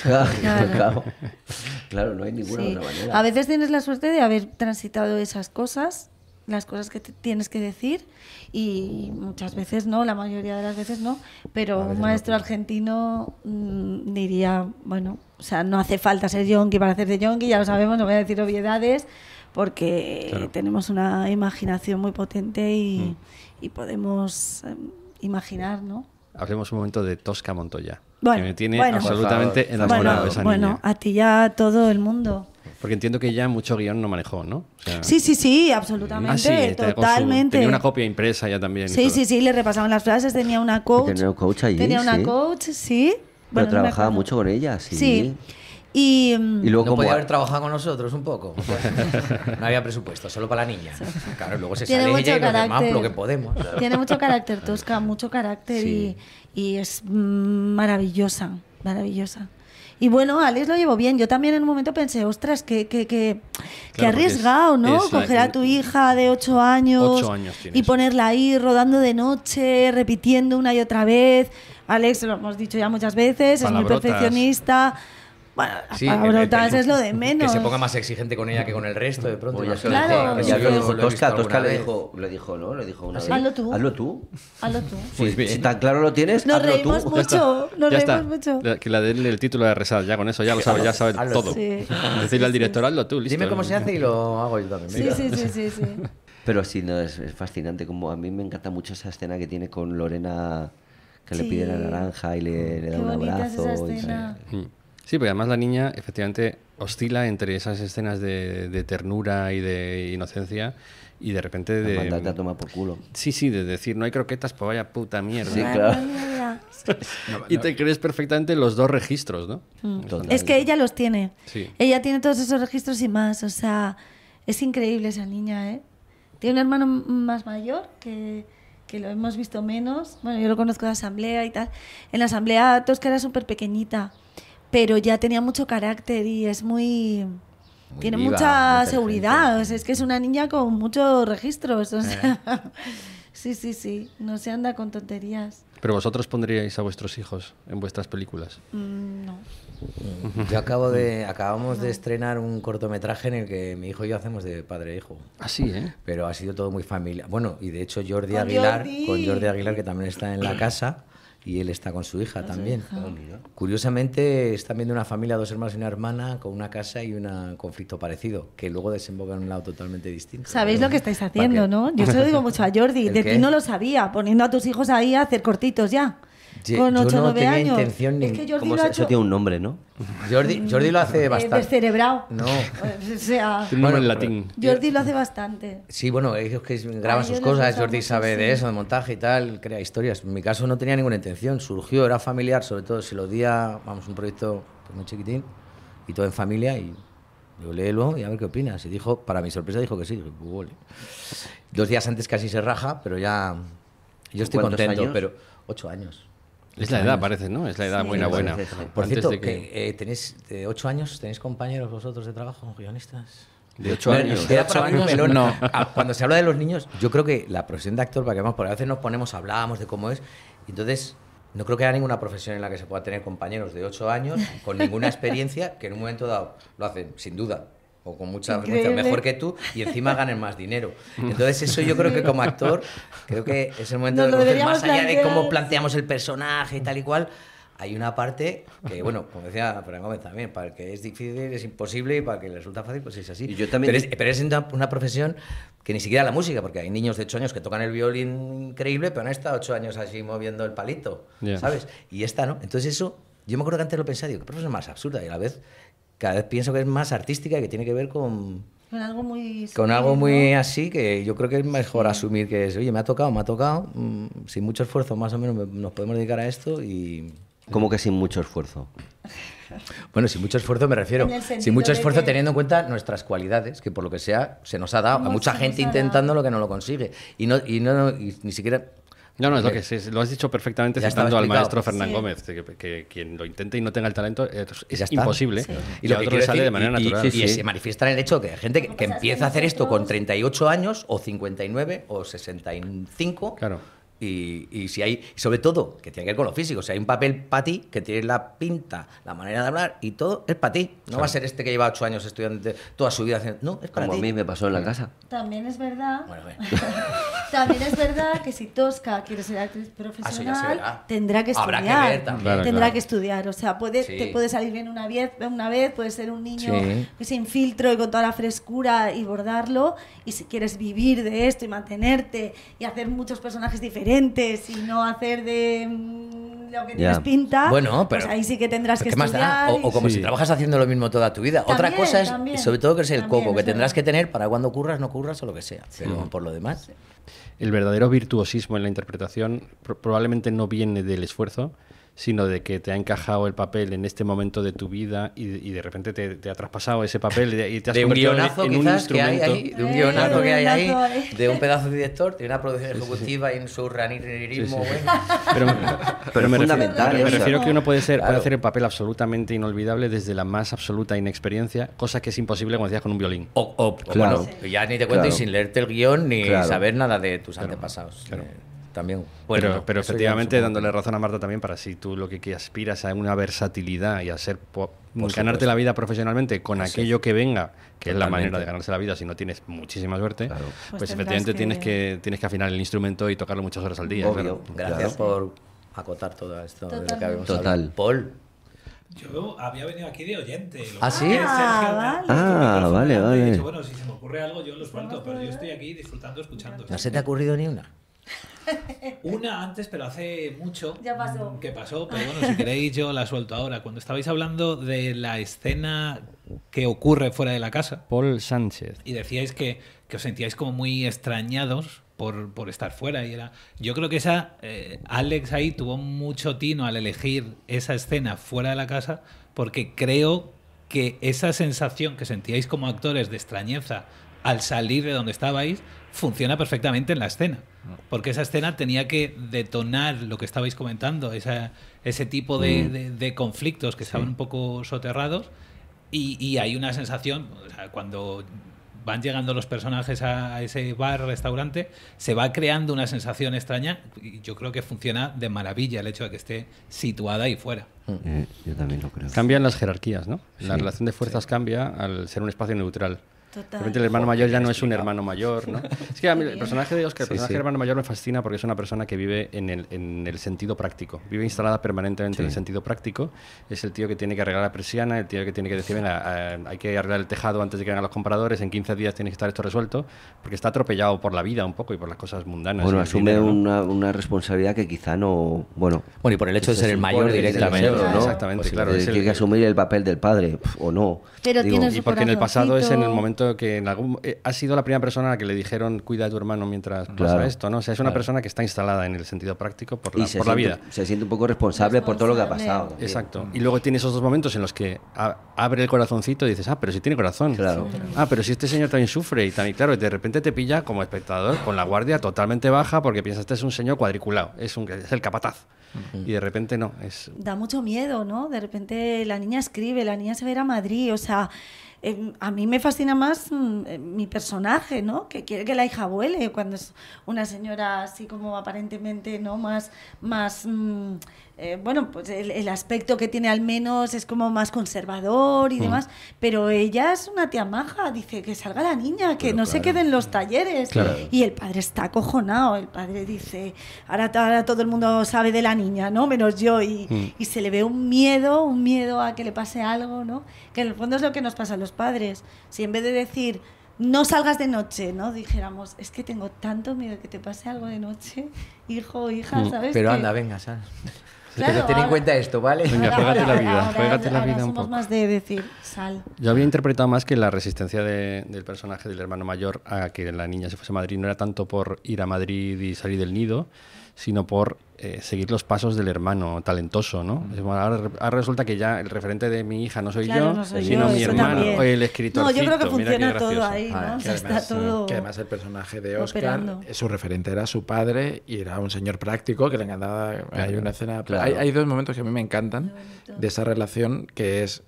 Speaker 2: Claro, no hay ninguna
Speaker 3: Sí.
Speaker 2: otra manera.
Speaker 3: A veces tienes la suerte de haber transitado esas cosas, las cosas que tienes que decir, y muchas veces no, la mayoría de las veces no, pero un maestro argentino diría, bueno, o sea, no hace falta ser yonki para hacer de yonki, ya lo sabemos, no voy a decir obviedades, porque
Speaker 1: Claro.
Speaker 3: tenemos una imaginación muy potente y podemos imaginar, ¿no?
Speaker 1: Hablemos un momento de Tosca Montoya,
Speaker 3: Bueno,
Speaker 1: que me tiene
Speaker 3: bueno.
Speaker 1: absolutamente
Speaker 2: Por favor.
Speaker 1: enamorado
Speaker 3: Bueno,
Speaker 1: esa
Speaker 3: bueno,
Speaker 1: niña.
Speaker 3: a ti ya todo el mundo.
Speaker 1: Porque entiendo que ella mucho guión no manejó, ¿no? O sea,
Speaker 3: Sí, absolutamente,
Speaker 1: sí,
Speaker 3: totalmente.
Speaker 1: tenía una copia impresa ya también. y
Speaker 3: Sí,
Speaker 1: todo.
Speaker 3: sí, le repasaban las frases, tenía una coach.
Speaker 2: Tenía un coach allí,
Speaker 3: Tenía una
Speaker 2: sí.
Speaker 3: coach, sí.
Speaker 2: Pero
Speaker 3: Bueno, no me
Speaker 2: trabajaba
Speaker 3: acuerdo.
Speaker 2: mucho con ella, sí.
Speaker 3: Sí. Y,
Speaker 2: Y luego
Speaker 4: ¿No
Speaker 2: como
Speaker 4: podía haber trabajado con nosotros un poco? No había presupuesto, solo para la niña. Claro, luego se
Speaker 3: tiene
Speaker 4: sale
Speaker 3: mucho
Speaker 4: ella y los demás
Speaker 3: carácter.
Speaker 4: lo que podemos.
Speaker 3: Tiene mucho carácter, Tosca, mucho carácter
Speaker 4: Sí.
Speaker 3: y es maravillosa, maravillosa. Y bueno, Alex lo llevó bien. Yo también en un momento pensé, ostras, que
Speaker 1: Claro, porque
Speaker 3: arriesgado, ¿no?
Speaker 1: es la-
Speaker 3: Coger a tu hija de 8 años,
Speaker 1: 8 años tienes.
Speaker 3: y ponerla ahí rodando de noche, repitiendo una y otra vez. Alex, lo hemos dicho ya muchas veces, es muy
Speaker 1: Palabrotas.
Speaker 3: perfeccionista. Bueno, las
Speaker 4: Sí,
Speaker 3: palabrotas es lo de menos.
Speaker 4: Que se ponga más exigente con ella que con el resto, de pronto.
Speaker 2: Oye,
Speaker 4: no
Speaker 2: eso
Speaker 4: sé,
Speaker 3: Claro,
Speaker 2: lo
Speaker 3: ya
Speaker 2: dijo,
Speaker 3: lo
Speaker 2: dijo
Speaker 4: lo he visto
Speaker 2: Tosca, Tosca
Speaker 4: alguna
Speaker 2: le
Speaker 4: vez.
Speaker 2: dijo, ¿no? Le dijo una
Speaker 4: ¿Ah, sí?
Speaker 2: vez.
Speaker 3: Hazlo tú.
Speaker 2: Hazlo tú.
Speaker 3: Hazlo tú.
Speaker 1: Pues bien.
Speaker 2: Si tan claro lo tienes,
Speaker 3: Nos
Speaker 2: hazlo
Speaker 3: reímos
Speaker 2: tú.
Speaker 3: mucho, nos
Speaker 1: Ya
Speaker 3: reímos
Speaker 1: está.
Speaker 3: mucho.
Speaker 1: Que la den el título de Resal, ya con eso ya lo sabe, ya sabe
Speaker 4: Hazlo
Speaker 1: todo.
Speaker 3: tú. Sí.
Speaker 1: Decirle al director, hazlo tú, listo.
Speaker 4: Dime cómo se hace y lo hago yo también.
Speaker 3: Sí,
Speaker 4: venga.
Speaker 3: sí.
Speaker 2: Pero sí, no, es fascinante. Como a mí me encanta mucho esa escena que tiene con Lorena, que le
Speaker 3: Sí.
Speaker 2: pide la naranja y le
Speaker 3: Qué
Speaker 2: da un
Speaker 3: bonita es
Speaker 2: abrazo.
Speaker 3: esa
Speaker 2: y-
Speaker 3: escena.
Speaker 1: Sí, porque además la niña efectivamente oscila entre esas escenas de ternura y de inocencia y de repente
Speaker 2: La mandate a
Speaker 1: de...
Speaker 2: tomar por culo.
Speaker 1: Sí, de decir, no hay croquetas, pues vaya puta mierda.
Speaker 2: Sí, claro.
Speaker 1: Y te crees perfectamente los dos registros, ¿no?
Speaker 2: Total.
Speaker 3: Es que ella los tiene.
Speaker 1: Sí.
Speaker 3: Ella tiene todos esos registros y más. O sea, es increíble esa niña, ¿eh? Tiene un hermano más mayor que lo hemos visto menos. Bueno, yo lo conozco de asamblea y tal. En la asamblea Tosca era súper pequeñita, pero ya tenía mucho carácter y es muy tiene
Speaker 4: viva,
Speaker 3: mucha
Speaker 4: muy
Speaker 3: seguridad.
Speaker 4: inteligente.
Speaker 3: O sea, es que es una niña con muchos registros. O sea, sí. No se anda con tonterías.
Speaker 1: Pero vosotros pondríais a vuestros hijos en vuestras películas.
Speaker 3: No.
Speaker 4: Yo acabamos de estrenar un cortometraje en el que mi hijo y yo hacemos de padre e hijo.
Speaker 1: Así, ¿eh?
Speaker 4: Pero ha sido todo muy familiar. Bueno, y de hecho
Speaker 3: Con Jordi
Speaker 4: Aguilar, que también está en la casa, y él está con su hija también. Curiosamente, es también de una familia, 2 hermanos y una hermana, con una casa y un conflicto parecido, que luego desemboca en un lado totalmente distinto.
Speaker 3: Sabéis
Speaker 4: Pero-
Speaker 3: lo que estáis
Speaker 4: ¿para
Speaker 3: haciendo,
Speaker 4: qué?
Speaker 3: ¿no? Yo se lo digo mucho a Jordi.
Speaker 4: ¿El
Speaker 3: De
Speaker 4: qué?
Speaker 3: ti no lo sabía, poniendo a tus hijos ahí a hacer cortitos ya. Con
Speaker 4: Yo
Speaker 3: 8 o
Speaker 4: no
Speaker 3: 9
Speaker 4: tenía
Speaker 3: años.
Speaker 4: intención ni-
Speaker 3: Es que Jordi
Speaker 2: Como
Speaker 3: lo ha
Speaker 2: eso
Speaker 3: hecho
Speaker 2: tiene un nombre, ¿no?
Speaker 4: Jordi lo hace bastante.
Speaker 3: descerebrado.
Speaker 4: No.
Speaker 3: O sea,
Speaker 1: Tiene un nombre en
Speaker 4: Bueno,
Speaker 1: latín.
Speaker 3: Jordi lo hace bastante.
Speaker 4: Sí, bueno, ellos que graban
Speaker 3: A
Speaker 4: sus
Speaker 3: ellos les
Speaker 4: cosas,
Speaker 3: gusta
Speaker 4: Jordi
Speaker 3: mucho,
Speaker 4: sabe
Speaker 3: sí.
Speaker 4: de eso, de montaje y tal, crea historias. En mi caso no tenía ninguna intención, surgió, era familiar, sobre todo se lo di a, vamos, un proyecto pues, muy chiquitín y todo en familia y yo léelo y a ver qué opinas. Y dijo, para mi sorpresa dijo que sí. Dije, "Pues, vale". 2 días antes casi se raja, pero ya yo estoy
Speaker 2: ¿Cuántos
Speaker 4: contento,
Speaker 2: años?
Speaker 4: pero 8 años.
Speaker 1: Es la edad, parece, ¿no? Es la edad
Speaker 3: Sí.
Speaker 1: buena.
Speaker 2: Sí, sí.
Speaker 4: Por
Speaker 1: Antes
Speaker 4: cierto,
Speaker 1: de que...
Speaker 4: tenéis de 8 años, ¿tenéis compañeros vosotros de trabajo, guionistas?
Speaker 1: De 8 años.
Speaker 4: Era para abrir un melón.
Speaker 5: no.
Speaker 4: Cuando se habla de los niños, yo creo que la profesión de actor, para que vamos, porque a veces nos ponemos, hablamos de cómo es, y entonces no creo que haya ninguna profesión en la que se pueda tener compañeros de 8 años con ninguna experiencia que en un momento dado lo hacen, sin duda, o con mucha frecuencia
Speaker 3: Increíble.
Speaker 4: mejor que tú y encima ganen más dinero. Entonces eso yo creo que como actor, creo que es el momento
Speaker 3: Nos
Speaker 4: de
Speaker 3: lo
Speaker 4: conocer,
Speaker 3: deberíamos
Speaker 4: más allá de cómo
Speaker 3: plantear.
Speaker 4: planteamos el personaje y tal y cual. Hay una parte que, bueno, como decía Fran Gómez también, para el que es difícil es imposible y para el que le resulta fácil, pues es así.
Speaker 2: Y yo también-
Speaker 4: Pero es una profesión que ni siquiera la música, porque hay niños de 8 años que tocan el violín increíble, pero han estado 8 años así moviendo el palito,
Speaker 1: Ya.
Speaker 4: ¿sabes? Y esta no. Entonces eso, yo me acuerdo que antes lo pensaba, digo, qué profesión más absurda, y a la vez cada vez pienso que es más artística y que tiene que ver con
Speaker 3: Con algo
Speaker 4: algo muy
Speaker 3: ¿no?
Speaker 4: así, que yo creo que es mejor asumir que es, oye, me ha tocado, sin mucho esfuerzo más o menos nos podemos dedicar a esto y...
Speaker 2: Como que sin mucho esfuerzo.
Speaker 4: Bueno, sin mucho esfuerzo me refiero.
Speaker 3: En el sentido
Speaker 4: Sin mucho
Speaker 3: de
Speaker 4: esfuerzo
Speaker 3: que-
Speaker 4: teniendo en cuenta nuestras cualidades, que por lo que sea se nos ha dado. A
Speaker 3: No,
Speaker 4: mucha
Speaker 3: se
Speaker 4: gente
Speaker 3: nos ha
Speaker 4: intentando lo que no lo consigue. Y ni siquiera...
Speaker 1: No, es lo que es, lo has dicho perfectamente
Speaker 4: Ya estaba
Speaker 1: citando al
Speaker 4: explicado.
Speaker 1: maestro Fernán
Speaker 3: Sí.
Speaker 1: Gómez, que quien lo intente y no tenga el talento
Speaker 4: Ya
Speaker 1: es
Speaker 4: está.
Speaker 1: imposible.
Speaker 3: Sí.
Speaker 1: Y
Speaker 4: lo
Speaker 1: a
Speaker 4: que
Speaker 1: otro
Speaker 4: quiero
Speaker 1: le sale
Speaker 4: decir,
Speaker 1: de manera natural.
Speaker 4: y se manifiesta en el hecho de que hay gente que
Speaker 3: pasa es
Speaker 4: empieza
Speaker 3: que
Speaker 4: a hacer esto con
Speaker 3: nosotros-
Speaker 4: 38 años o 59 o 65.
Speaker 1: Claro.
Speaker 4: Y si hay, sobre todo, que tiene que ver con lo físico, si hay un papel para ti, que tiene la pinta, la manera de hablar y todo, es para ti. No va a ser este que lleva 8 años estudiando toda su vida haciendo. No, es para
Speaker 2: Como
Speaker 4: ti.
Speaker 2: a mí me pasó en la casa.
Speaker 3: También es verdad.
Speaker 4: Bueno, bueno.
Speaker 3: También es verdad que si Tosca quiere ser actriz
Speaker 4: Eso ya se
Speaker 3: profesional,
Speaker 4: verá.
Speaker 3: tendrá que
Speaker 4: Habrá
Speaker 3: estudiar.
Speaker 4: que ver también.
Speaker 1: Claro,
Speaker 3: tendrá
Speaker 1: claro.
Speaker 3: que estudiar. O sea,
Speaker 4: Sí.
Speaker 3: te puede salir bien una vez, puede ser un niño
Speaker 4: Sí.
Speaker 3: que sin filtro y con toda la frescura y bordarlo. Y si quieres vivir de esto y mantenerte y hacer muchos personajes diferentes y no hacer de lo que tienes
Speaker 2: Ya.
Speaker 3: pinta,
Speaker 4: Bueno, pero...
Speaker 3: pues ahí sí que tendrás
Speaker 4: ¿pero
Speaker 3: que
Speaker 4: qué más da?
Speaker 3: estudiar.
Speaker 4: O como
Speaker 1: Sí.
Speaker 4: si trabajas haciendo lo mismo toda tu vida. Otra
Speaker 3: También,
Speaker 4: cosa es,
Speaker 3: también.
Speaker 4: sobre todo, que es el
Speaker 3: También,
Speaker 4: coco que
Speaker 3: es
Speaker 4: tendrás
Speaker 3: verdad.
Speaker 4: que tener para cuando curras, no curras o lo que sea. Pero por lo demás...
Speaker 1: El verdadero virtuosismo en la interpretación probablemente no viene del esfuerzo, sino de que te ha encajado el papel en este momento de tu vida y de repente te ha traspasado ese papel y te has
Speaker 4: De un
Speaker 1: convertido
Speaker 4: guionazo
Speaker 1: en un
Speaker 4: quizás que hay
Speaker 1: instrumento.
Speaker 4: ahí, de un guionazo que hay ahí,
Speaker 3: guionazo ahí.
Speaker 4: de un pedazo de director, de una producción ejecutiva y en su ranirismo,
Speaker 1: Sí, sí.
Speaker 4: bueno.
Speaker 1: Pero me
Speaker 2: fundamental
Speaker 1: refiero, me
Speaker 2: eso.
Speaker 1: refiero que uno puede
Speaker 4: Claro.
Speaker 1: hacer el papel absolutamente inolvidable desde la más absoluta inexperiencia, cosa que es imposible, como decías, con un violín.
Speaker 4: O
Speaker 2: Claro.
Speaker 4: bueno, ya ni te cuento, y
Speaker 2: Claro.
Speaker 4: sin leerte el guión ni
Speaker 2: Claro.
Speaker 4: saber nada de tus antepasados. También. Bueno,
Speaker 1: pero
Speaker 4: no,
Speaker 1: pero
Speaker 4: eso ya
Speaker 1: efectivamente,
Speaker 4: supongo
Speaker 1: dándole
Speaker 4: que-
Speaker 1: razón a Marta también, para si tú lo que aspiras a una versatilidad y a ser ganarte
Speaker 4: supuesto.
Speaker 1: la vida profesionalmente con
Speaker 4: Así
Speaker 1: aquello que venga, que es la
Speaker 4: Totalmente.
Speaker 1: manera de ganarse la vida si no tienes muchísima suerte,
Speaker 2: Claro.
Speaker 1: pues,
Speaker 3: Pues
Speaker 1: efectivamente
Speaker 3: tendrás
Speaker 1: tienes que afinar el instrumento y tocarlo muchas horas al día.
Speaker 2: Obvio.
Speaker 1: claro.
Speaker 4: Gracias
Speaker 2: Claro.
Speaker 4: por acotar todo esto de lo que
Speaker 3: Totalmente.
Speaker 4: habíamos
Speaker 2: Total.
Speaker 4: hablado. Paul,
Speaker 6: Yo había venido aquí de oyente. Lo
Speaker 4: ¿Ah,
Speaker 6: que
Speaker 4: sí?
Speaker 6: pasa es que
Speaker 3: Ah,
Speaker 6: Sergio me ha
Speaker 3: vale.
Speaker 6: puesto el micrófono
Speaker 2: Vale,
Speaker 6: delante y he
Speaker 2: vale.
Speaker 6: dicho, bueno, si se me ocurre algo, yo lo suelto. Pero yo estoy aquí disfrutando, escuchando.
Speaker 4: ¿no se te ha ocurrido ni una?
Speaker 6: Una antes, pero hace mucho
Speaker 3: Ya pasó.
Speaker 6: que pasó. Pero bueno, si queréis, yo la suelto ahora. Cuando estabais hablando de la escena que ocurre fuera de la casa
Speaker 1: Paul Sánchez.
Speaker 6: y decíais que os sentíais como muy extrañados por estar fuera. Yo creo que Alex ahí tuvo mucho tino al elegir esa escena fuera de la casa, porque creo que esa sensación que sentíais como actores de extrañeza al salir de donde estabais funciona perfectamente en la escena. Porque esa escena tenía que detonar lo que estabais comentando, ese tipo de conflictos que estaban un poco soterrados, y hay una sensación, o sea, cuando van llegando los personajes a ese bar, restaurante, se va creando una sensación extraña, y yo creo que funciona de maravilla el hecho de que esté situada ahí fuera.
Speaker 2: Yo también lo creo.
Speaker 1: Cambian las jerarquías, ¿no? La relación de fuerzas cambia al ser un espacio neutral. De
Speaker 3: Total.
Speaker 1: repente el hermano mayor ya no es un hermano mayor, ¿no? Es que a mí el personaje de Oscar, el
Speaker 2: Sí,
Speaker 1: personaje
Speaker 2: sí.
Speaker 1: del hermano mayor me fascina porque es una persona que vive en el sentido práctico. Vive instalada permanentemente en el sentido práctico. Es el tío que tiene que arreglar la persiana, el tío que tiene que decir, venga, hay que arreglar el tejado antes de que vengan los compradores, en 15 días tiene que estar esto resuelto, porque está atropellado por la vida un poco y por las cosas mundanas.
Speaker 2: Bueno,
Speaker 1: y el
Speaker 2: asume
Speaker 1: dinero, ¿no?
Speaker 2: una responsabilidad que quizá no... Bueno,
Speaker 4: Bueno, y por el hecho de
Speaker 2: se
Speaker 4: ser el mayor
Speaker 2: supone que
Speaker 4: directamente.
Speaker 2: tiene que serlo, ¿no?
Speaker 1: Exactamente,
Speaker 2: Pues
Speaker 1: claro, es
Speaker 2: tiene
Speaker 1: el-
Speaker 2: que asumir el papel del padre, o no.
Speaker 3: Pero
Speaker 2: Digo,
Speaker 3: tiene
Speaker 1: Y
Speaker 3: su
Speaker 1: porque en el pasado es en el
Speaker 3: corazoncito.
Speaker 1: momento que en algún ha sido la primera persona a la que le dijeron cuida de tu hermano mientras pasa
Speaker 2: Claro.
Speaker 1: esto, ¿no? O sea, es una persona que está instalada en el sentido práctico por la,
Speaker 2: y se
Speaker 1: por la
Speaker 2: siente,
Speaker 1: vida.
Speaker 2: se siente un poco responsable por todo lo que ha
Speaker 3: Responsable.
Speaker 2: pasado. también.
Speaker 1: Exacto. Y luego tiene esos dos momentos en los que abre el corazoncito y dices, pero si tiene corazón.
Speaker 2: Claro.
Speaker 1: Pero si este señor también sufre y también, claro, de repente te pilla como espectador con la guardia totalmente baja porque piensas, este es un señor cuadriculado, es el capataz. Y de repente no, es...
Speaker 3: Da mucho miedo, ¿no? De repente la niña escribe, la niña se va a ir a Madrid, o sea, a mí me fascina más mi personaje, ¿no? Que quiere que la hija vuele, cuando es una señora así como aparentemente, ¿no? Más bueno, pues el aspecto que tiene al menos es como más conservador y demás, pero ella es una tía maja, dice que salga la niña, que
Speaker 2: Pero
Speaker 3: no se
Speaker 2: claro.
Speaker 3: quede en los talleres.
Speaker 1: Claro.
Speaker 3: Y el padre está acojonado, el padre dice, ahora todo el mundo sabe de la niña, ¿no? Menos yo, y se le ve un miedo a que le pase algo, ¿no? Que en el fondo es lo que nos pasa a los padres. Si en vez de decir, no salgas de noche, ¿no? Dijéramos, es que tengo tanto miedo de que te pase algo de noche, hijo o hija, ¿sabes?
Speaker 4: Pero
Speaker 3: Que-
Speaker 4: anda, venga, sal.
Speaker 3: Claro,
Speaker 4: Pero ten en
Speaker 3: ahora-
Speaker 4: cuenta esto, ¿vale?
Speaker 1: Venga, juégate la vida, juégate la
Speaker 3: ahora
Speaker 1: vida un
Speaker 3: somos
Speaker 1: poco.
Speaker 3: más de decir, sal.
Speaker 1: Yo había interpretado más que la resistencia del personaje del hermano mayor a que la niña se fuese a Madrid no era tanto por ir a Madrid y salir del nido, sino por seguir los pasos del hermano talentoso, ¿no? Es como, ahora resulta que ya el referente de mi hija no soy
Speaker 3: Claro,
Speaker 1: yo,
Speaker 3: no soy
Speaker 1: sino
Speaker 3: yo,
Speaker 1: mi
Speaker 3: eso
Speaker 1: hermano,
Speaker 3: también.
Speaker 1: o el escritor.
Speaker 3: No, yo creo que funciona todo ahí, ¿no?
Speaker 4: Ah,
Speaker 3: O
Speaker 6: Que
Speaker 3: sea, está
Speaker 6: además,
Speaker 3: todo
Speaker 6: que además el personaje de
Speaker 3: operando.
Speaker 6: Oscar, su referente era su padre y era un señor práctico que le encantaba. Hay una escena.
Speaker 2: Claro.
Speaker 6: Hay dos momentos que a mí me encantan de esa relación, que es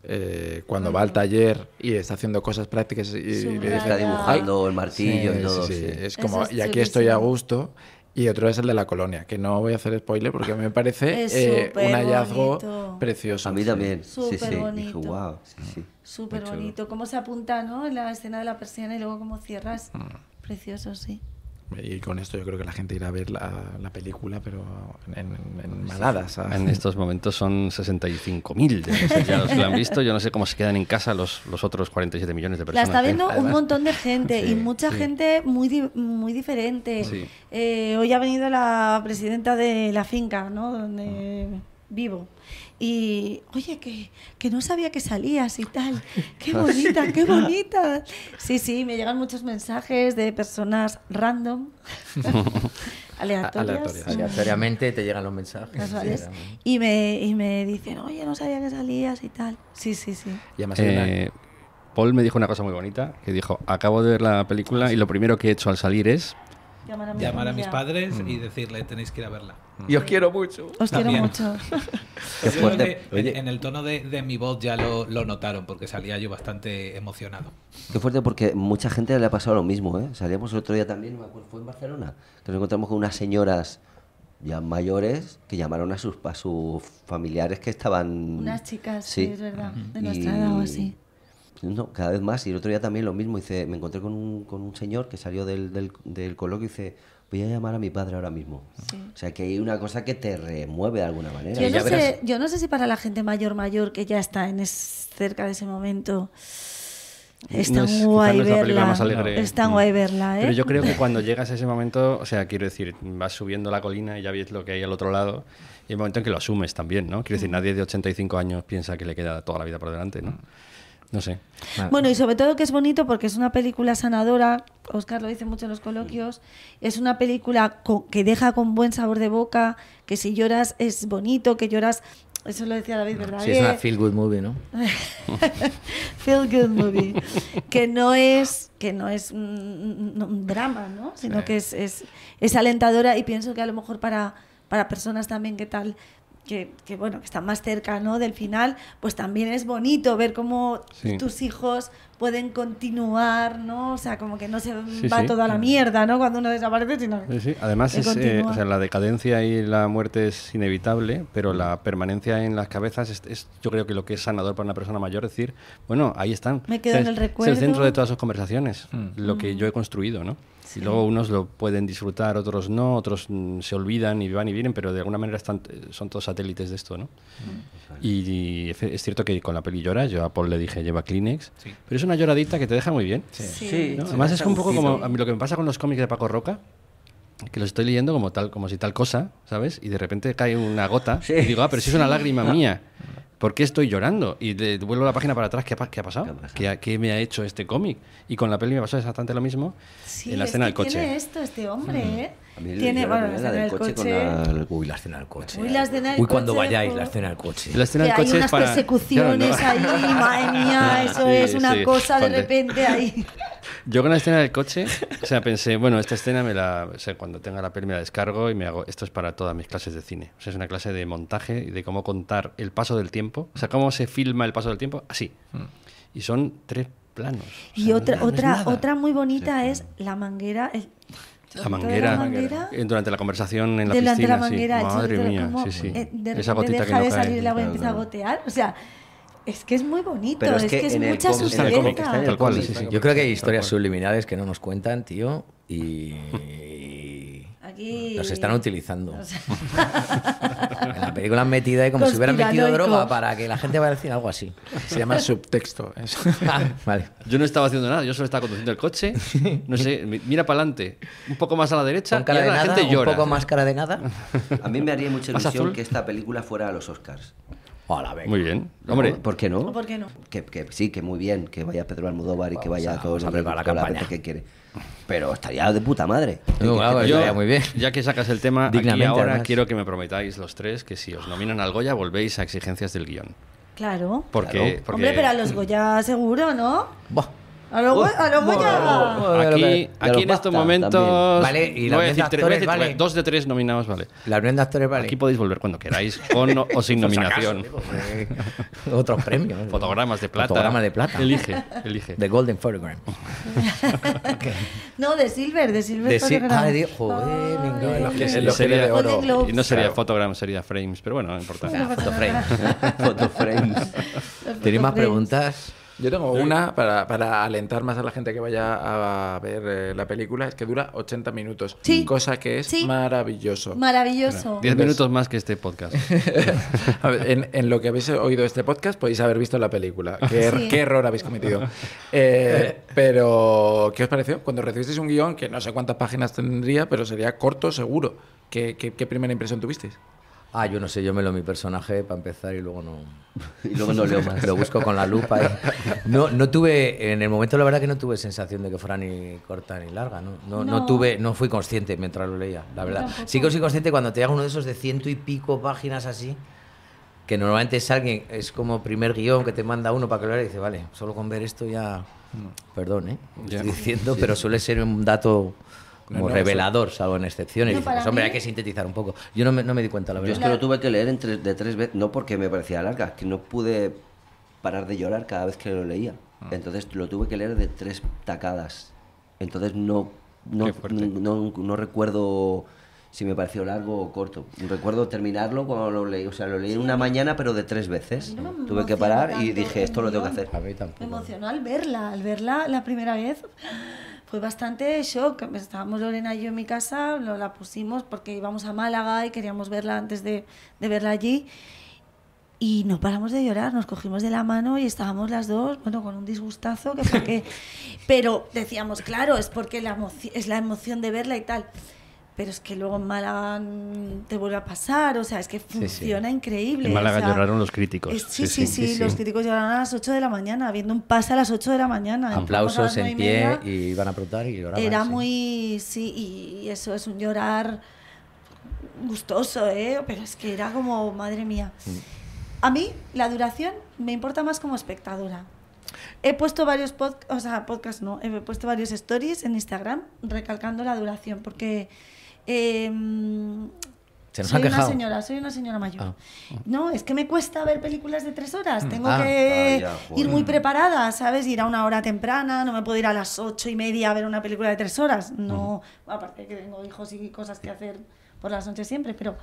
Speaker 6: cuando va al taller y está haciendo cosas prácticas y le
Speaker 3: Subraya.
Speaker 2: Está
Speaker 6: dice,
Speaker 2: dibujando el martillo
Speaker 6: Sí,
Speaker 2: y todo.
Speaker 6: sí, sí.
Speaker 2: sí.
Speaker 6: Es como,
Speaker 3: Eso es
Speaker 6: y aquí estoy a
Speaker 3: chulísimo.
Speaker 6: gusto. Y otro es el de la colonia, que no voy a hacer spoiler porque me parece
Speaker 3: Es
Speaker 6: un
Speaker 3: súper
Speaker 6: hallazgo
Speaker 3: bonito.
Speaker 6: precioso.
Speaker 2: A mí también. Sí,
Speaker 3: Súper
Speaker 2: sí. Dije,
Speaker 3: bonito.
Speaker 2: wow. Sí, sí.
Speaker 3: súper
Speaker 2: Muy chulo.
Speaker 3: bonito. Cómo se apunta, ¿no? En la escena de la persiana y luego cómo cierras. Precioso, sí.
Speaker 6: Y con esto yo creo que la gente irá a ver la película, pero en manadas. ¿sabes?
Speaker 1: En estos momentos son 65.000 de los que lo han visto. Yo no sé cómo se quedan en casa los otros 47 millones de
Speaker 3: La
Speaker 1: personas.
Speaker 3: está viendo
Speaker 1: ¿eh?
Speaker 3: un montón de gente
Speaker 1: Sí,
Speaker 3: y mucha
Speaker 1: sí.
Speaker 3: gente muy diferente.
Speaker 1: Sí.
Speaker 3: Hoy ha venido la presidenta de la finca, ¿no? Donde vivo. Y, oye, que no sabía que salías y tal. ¡Qué bonita, qué bonita! Sí, sí, me llegan muchos mensajes de personas random. aleatorias.
Speaker 4: Aleatoriamente te llegan los mensajes.
Speaker 3: Casuales.
Speaker 4: Sí,
Speaker 3: Y me dicen, oye, no sabía que salías y tal. Sí.
Speaker 5: Y además hay una-
Speaker 1: Paul me dijo una cosa muy bonita, que dijo, acabo de ver la película y lo primero que he hecho al salir es...
Speaker 3: Llamar a mi
Speaker 6: Llamar a mis
Speaker 3: familia.
Speaker 6: padres y decirle, tenéis que ir a verla.
Speaker 4: Y os quiero mucho.
Speaker 3: Os quiero
Speaker 6: También.
Speaker 3: mucho.
Speaker 2: Qué
Speaker 6: Yo creo
Speaker 2: fuerte.
Speaker 6: que en el tono de mi voz ya lo notaron, porque salía yo bastante emocionado.
Speaker 2: Qué fuerte porque mucha gente le ha pasado lo mismo, ¿eh? Salíamos el otro día también, no me acuerdo, fue en Barcelona, que nos encontramos con unas señoras ya mayores que llamaron a sus familiares que estaban...
Speaker 3: Unas chicas,
Speaker 2: Sí.
Speaker 3: sí, es verdad, de
Speaker 2: Y-
Speaker 3: nuestra edad o así.
Speaker 2: No, cada vez más. Y el otro día también lo mismo. Dice, me encontré con un señor que salió del coloquio y dice, voy a llamar a mi padre ahora mismo.
Speaker 3: Sí.
Speaker 2: O sea, que hay una cosa que te remueve de alguna manera.
Speaker 3: Yo
Speaker 2: Y ya
Speaker 3: no,
Speaker 2: verás-
Speaker 3: sé, yo no sé si para la gente mayor que ya está cerca de ese momento es
Speaker 1: No
Speaker 3: tan
Speaker 1: es- quizá
Speaker 3: guay
Speaker 1: no es la película
Speaker 3: verla.
Speaker 1: más alegre.
Speaker 3: Es tan guay verla, ¿eh?
Speaker 1: Pero yo creo que cuando llegas a ese momento, o sea, quiero decir, vas subiendo la colina y ya ves lo que hay al otro lado, y hay un momento en que lo asumes también, ¿no? Quiero decir, nadie de 85 años piensa que le queda toda la vida por delante, ¿no? No sé.
Speaker 3: Bueno, y sobre todo que es bonito porque es una película sanadora, Oscar lo dice mucho en los coloquios, es una película que deja con buen sabor de boca, que si lloras es bonito, que lloras, eso lo decía David, ¿verdad?
Speaker 4: Sí, es una feel good movie, ¿no?
Speaker 3: Feel good movie, que no es un drama, ¿no? Sino
Speaker 5: Sí.
Speaker 3: que es alentadora y pienso que a lo mejor para personas también que tal que bueno, que están más cerca, ¿no?, del final, pues también es bonito ver cómo
Speaker 1: Sí.
Speaker 3: tus hijos pueden continuar, ¿no? O sea, como que no se
Speaker 1: Sí,
Speaker 3: va
Speaker 1: sí.
Speaker 3: toda la mierda, ¿no?, cuando uno desaparece, sino
Speaker 1: Sí, sí. Además,
Speaker 3: que continúa.
Speaker 1: o sea, la decadencia y la muerte es inevitable, pero la permanencia en las cabezas es yo creo que lo que es sanador para una persona mayor, es decir, bueno, ahí están.
Speaker 3: Me quedo en el
Speaker 1: Es el
Speaker 3: recuerdo.
Speaker 1: centro de todas sus conversaciones, lo que yo he construido, ¿no?
Speaker 3: Sí.
Speaker 1: Y luego unos lo pueden disfrutar, otros no, otros se olvidan y van y vienen, pero de alguna manera son todos satélites de esto, ¿no? Y es cierto que con la peli lloras, yo a Paul le dije, lleva Kleenex,
Speaker 6: Sí.
Speaker 1: pero es una lloradita que te deja muy bien.
Speaker 3: sí.
Speaker 1: ¿no?
Speaker 2: Sí,
Speaker 1: Además es un poco como
Speaker 2: gustito.
Speaker 1: a mí lo que me pasa con los cómics de Paco Roca, que los estoy leyendo como si tal cosa, ¿sabes? Y de repente cae una gota
Speaker 2: Sí.
Speaker 1: y digo, pero si es una lágrima mía, ¿por qué estoy llorando? Y vuelvo la página para atrás, ¿qué ha pasado?
Speaker 2: ¿Qué ha pasado?
Speaker 1: ¿Qué me ha hecho este cómic? Y con la peli me pasó exactamente lo mismo
Speaker 3: Sí,
Speaker 1: en la
Speaker 3: es
Speaker 1: escena
Speaker 3: que
Speaker 1: del coche.
Speaker 3: tiene esto este hombre, ¿eh?
Speaker 2: A mí
Speaker 3: Tiene,
Speaker 2: yo la
Speaker 3: bueno, la
Speaker 2: primera
Speaker 3: escena del coche.
Speaker 2: con la-
Speaker 4: Uy, la escena del coche.
Speaker 3: Uy, la escena del
Speaker 4: Uy, cuando
Speaker 3: coche,
Speaker 4: vayáis,
Speaker 3: jo.
Speaker 4: la escena del coche.
Speaker 1: La escena
Speaker 3: Que
Speaker 1: del
Speaker 3: hay
Speaker 1: coche
Speaker 3: unas
Speaker 1: es para...
Speaker 3: persecuciones
Speaker 1: Claro, no.
Speaker 3: ahí, madre mía, eso
Speaker 1: Sí,
Speaker 3: es una
Speaker 1: sí,
Speaker 3: cosa de
Speaker 1: joder.
Speaker 3: repente ahí.
Speaker 1: Yo con la escena del coche, o sea, pensé, bueno, esta escena o sea, cuando tenga la peli me la descargo y me hago, esto es para todas mis clases de cine. O sea, es una clase de montaje y de cómo contar el paso del tiempo, o sea, cómo se filma el paso del tiempo, así. Y son 3 planos. O
Speaker 3: Y
Speaker 1: sea,
Speaker 3: otra,
Speaker 1: no es
Speaker 3: otra,
Speaker 1: nada.
Speaker 3: otra muy bonita es la manguera.
Speaker 1: La manguera, durante la conversación en la
Speaker 3: delante de
Speaker 1: piscina,
Speaker 3: la manguera,
Speaker 1: sí.
Speaker 3: el
Speaker 1: Madre
Speaker 3: chorrito,
Speaker 1: mía,
Speaker 3: como,
Speaker 1: sí, sí.
Speaker 3: de
Speaker 1: Esa
Speaker 3: repente
Speaker 1: gotita que
Speaker 3: deja
Speaker 1: no
Speaker 3: de
Speaker 1: cae.
Speaker 3: salir el agua y
Speaker 2: Claro,
Speaker 3: empieza a
Speaker 2: claro.
Speaker 3: gotear. O sea, es que es muy bonito,
Speaker 2: Pero
Speaker 3: es que es
Speaker 2: en el
Speaker 3: mucha
Speaker 2: cómic-
Speaker 1: está en el cómic,
Speaker 3: sutileza.
Speaker 2: está en el
Speaker 1: tal cual,
Speaker 2: cómic.
Speaker 1: sí, sí.
Speaker 4: Yo creo que hay historias subliminales que no nos cuentan, tío, y
Speaker 3: Aquí
Speaker 4: nos están utilizando.
Speaker 3: o sea,
Speaker 4: En la película han metido ahí como si hubieran metido
Speaker 3: Conspiranoico.
Speaker 4: droga para que la gente vaya a decir algo así.
Speaker 5: Se llama subtexto. eso.
Speaker 4: Ah, vale.
Speaker 1: Yo no estaba haciendo nada, yo solo estaba conduciendo el coche, no sé, mira para adelante, un poco más a la derecha
Speaker 4: Con
Speaker 1: y
Speaker 4: cara de
Speaker 1: ahora la
Speaker 4: nada,
Speaker 1: gente
Speaker 4: un
Speaker 1: llora.
Speaker 4: poco más cara de nada.
Speaker 2: A mí me haría mucha
Speaker 1: ¿Más
Speaker 2: ilusión
Speaker 1: azul?
Speaker 2: que esta película fuera a los Oscars.
Speaker 4: Hola, venga.
Speaker 1: Muy bien, hombre.
Speaker 2: ¿No? ¿Por qué no?
Speaker 3: ¿por qué no?
Speaker 2: Que sí, que muy bien, que vaya Pedro Almodóvar y que vaya
Speaker 4: vamos a preparar la
Speaker 2: con
Speaker 4: campaña.
Speaker 2: gente que quiere. Pero estaría de puta madre.
Speaker 4: No, claro,
Speaker 1: Yo,
Speaker 4: estaría muy bien.
Speaker 1: ya que sacas el tema, aquí
Speaker 4: Dignamente,
Speaker 1: ahora
Speaker 4: además.
Speaker 1: quiero que me prometáis los 3 que si os nominan al Goya volvéis a exigencias del guión.
Speaker 3: Claro.
Speaker 1: Porque, porque
Speaker 3: Hombre, pero a los Goya seguro, ¿no?
Speaker 4: Buah.
Speaker 3: A los Goya.
Speaker 1: aquí,
Speaker 2: a
Speaker 1: aquí
Speaker 2: los
Speaker 1: en estos
Speaker 2: BAFTA
Speaker 1: momentos...
Speaker 4: Vale, y la
Speaker 1: voy a
Speaker 4: Unión de
Speaker 1: decir,
Speaker 4: Actores, vale.
Speaker 1: 2 de 3 nominados, vale.
Speaker 4: La unión de actores, vale.
Speaker 1: Aquí podéis volver cuando queráis, con o sin nominación.
Speaker 4: Otros premios.
Speaker 1: Fotogramas de plata.
Speaker 4: Fotogramas de plata.
Speaker 1: Elige, elige.
Speaker 4: The Golden Photogram.
Speaker 3: No, de Silver
Speaker 4: De sí,
Speaker 3: Photograph.
Speaker 4: ay, Dios, joder, me encanta.
Speaker 3: Ay.
Speaker 5: Los que
Speaker 1: Y
Speaker 5: los que de oro.
Speaker 3: Golden Globes.
Speaker 1: Y no sería
Speaker 5: Claro.
Speaker 1: Photogram, sería Frames, pero bueno, no importa.
Speaker 4: Fotoframe.
Speaker 2: Fotoframes.
Speaker 3: Los
Speaker 4: ¿Tenéis más
Speaker 3: photoframes.
Speaker 4: preguntas?
Speaker 5: Yo tengo una para alentar más a la gente que vaya a ver la película, es que dura 80 minutos,
Speaker 3: Sí.
Speaker 5: cosa que es
Speaker 3: Sí.
Speaker 5: maravilloso.
Speaker 3: Maravilloso.
Speaker 1: 10 minutos más que este podcast.
Speaker 5: A ver, en lo que habéis oído este podcast podéis haber visto la película.
Speaker 3: Sí.
Speaker 5: Qué error habéis cometido. Pero, ¿qué os pareció? Cuando recibisteis un guión, que no sé cuántas páginas tendría, pero sería corto seguro. ¿Qué primera impresión tuvisteis?
Speaker 4: Yo no sé, yo me leo mi personaje para empezar y luego no...
Speaker 2: Y luego no leo más.
Speaker 4: Lo busco con la lupa. No tuve, en el momento la verdad que no tuve sensación de que fuera ni corta ni larga, no fui consciente mientras lo leía, la verdad.
Speaker 3: Tampoco.
Speaker 4: Sí que soy consciente cuando te llega uno de esos de 100 y pico páginas así, que normalmente es alguien, es como primer guión que te manda uno para que lo lea y dice, vale, solo con ver esto ya, perdón,
Speaker 1: Ya.
Speaker 4: estoy diciendo, pero suele ser un dato como revelador, salvo en excepciones.
Speaker 3: No,
Speaker 4: Dices,
Speaker 3: para
Speaker 4: pues, hombre,
Speaker 3: mí-
Speaker 4: hay que sintetizar un poco. Yo no me di cuenta, la
Speaker 2: Yo
Speaker 4: verdad.
Speaker 2: es que lo tuve que leer de 3 veces, no porque me parecía larga, es que no pude parar de llorar cada vez que lo leía. Entonces lo tuve que leer de 3 tacadas. Entonces no
Speaker 1: Qué fuerte.
Speaker 2: no recuerdo si me pareció largo o corto. Recuerdo terminarlo cuando lo leí, o sea, lo leí en una mañana, pero de 3 veces.
Speaker 3: No me
Speaker 2: Tuve que
Speaker 3: emocionó
Speaker 2: parar y
Speaker 3: tanto
Speaker 2: dije,
Speaker 3: el
Speaker 2: esto lo tengo que
Speaker 3: guión.
Speaker 2: hacer.
Speaker 4: A mí tampoco.
Speaker 3: Me emocionó al verla la primera vez. Fue bastante shock. Estábamos Lorena y yo en mi casa, la pusimos porque íbamos a Málaga y queríamos verla antes de verla allí. Y no paramos de llorar, nos cogimos de la mano y estábamos las dos, bueno, con un disgustazo, que fue que... Pero decíamos, claro, es porque es la emoción de verla y tal. Pero es que luego en Málaga te vuelve a pasar, o sea, es que funciona increíble.
Speaker 1: En Málaga
Speaker 3: o sea,
Speaker 1: lloraron los críticos.
Speaker 3: Sí, los críticos lloraron a las 8 de la mañana, viendo un pase a las 8 de la mañana. Empezamos a
Speaker 4: Aplausos
Speaker 3: las
Speaker 4: en
Speaker 3: 9:30.
Speaker 4: pie y iban a apretar y lloraban.
Speaker 3: Era
Speaker 4: sí.
Speaker 3: muy, y eso es un llorar gustoso, ¿eh? Pero es que era como, madre mía. A mí la duración me importa más como espectadora. He puesto varios podcasts, no, he puesto varios stories en Instagram recalcando la duración, porque
Speaker 4: Se nos
Speaker 3: soy
Speaker 4: han quejado.
Speaker 3: soy una señora mayor.
Speaker 4: Ah.
Speaker 3: No, es que me cuesta ver películas de 3 horas. Tengo
Speaker 4: Ah.
Speaker 3: que
Speaker 2: Ya, joder.
Speaker 3: ir muy preparada, ¿sabes? Ir a una hora temprana, no me puedo ir a las 8:30 a ver una película de 3 horas. No, aparte que tengo hijos y cosas que hacer por las noches siempre, pero...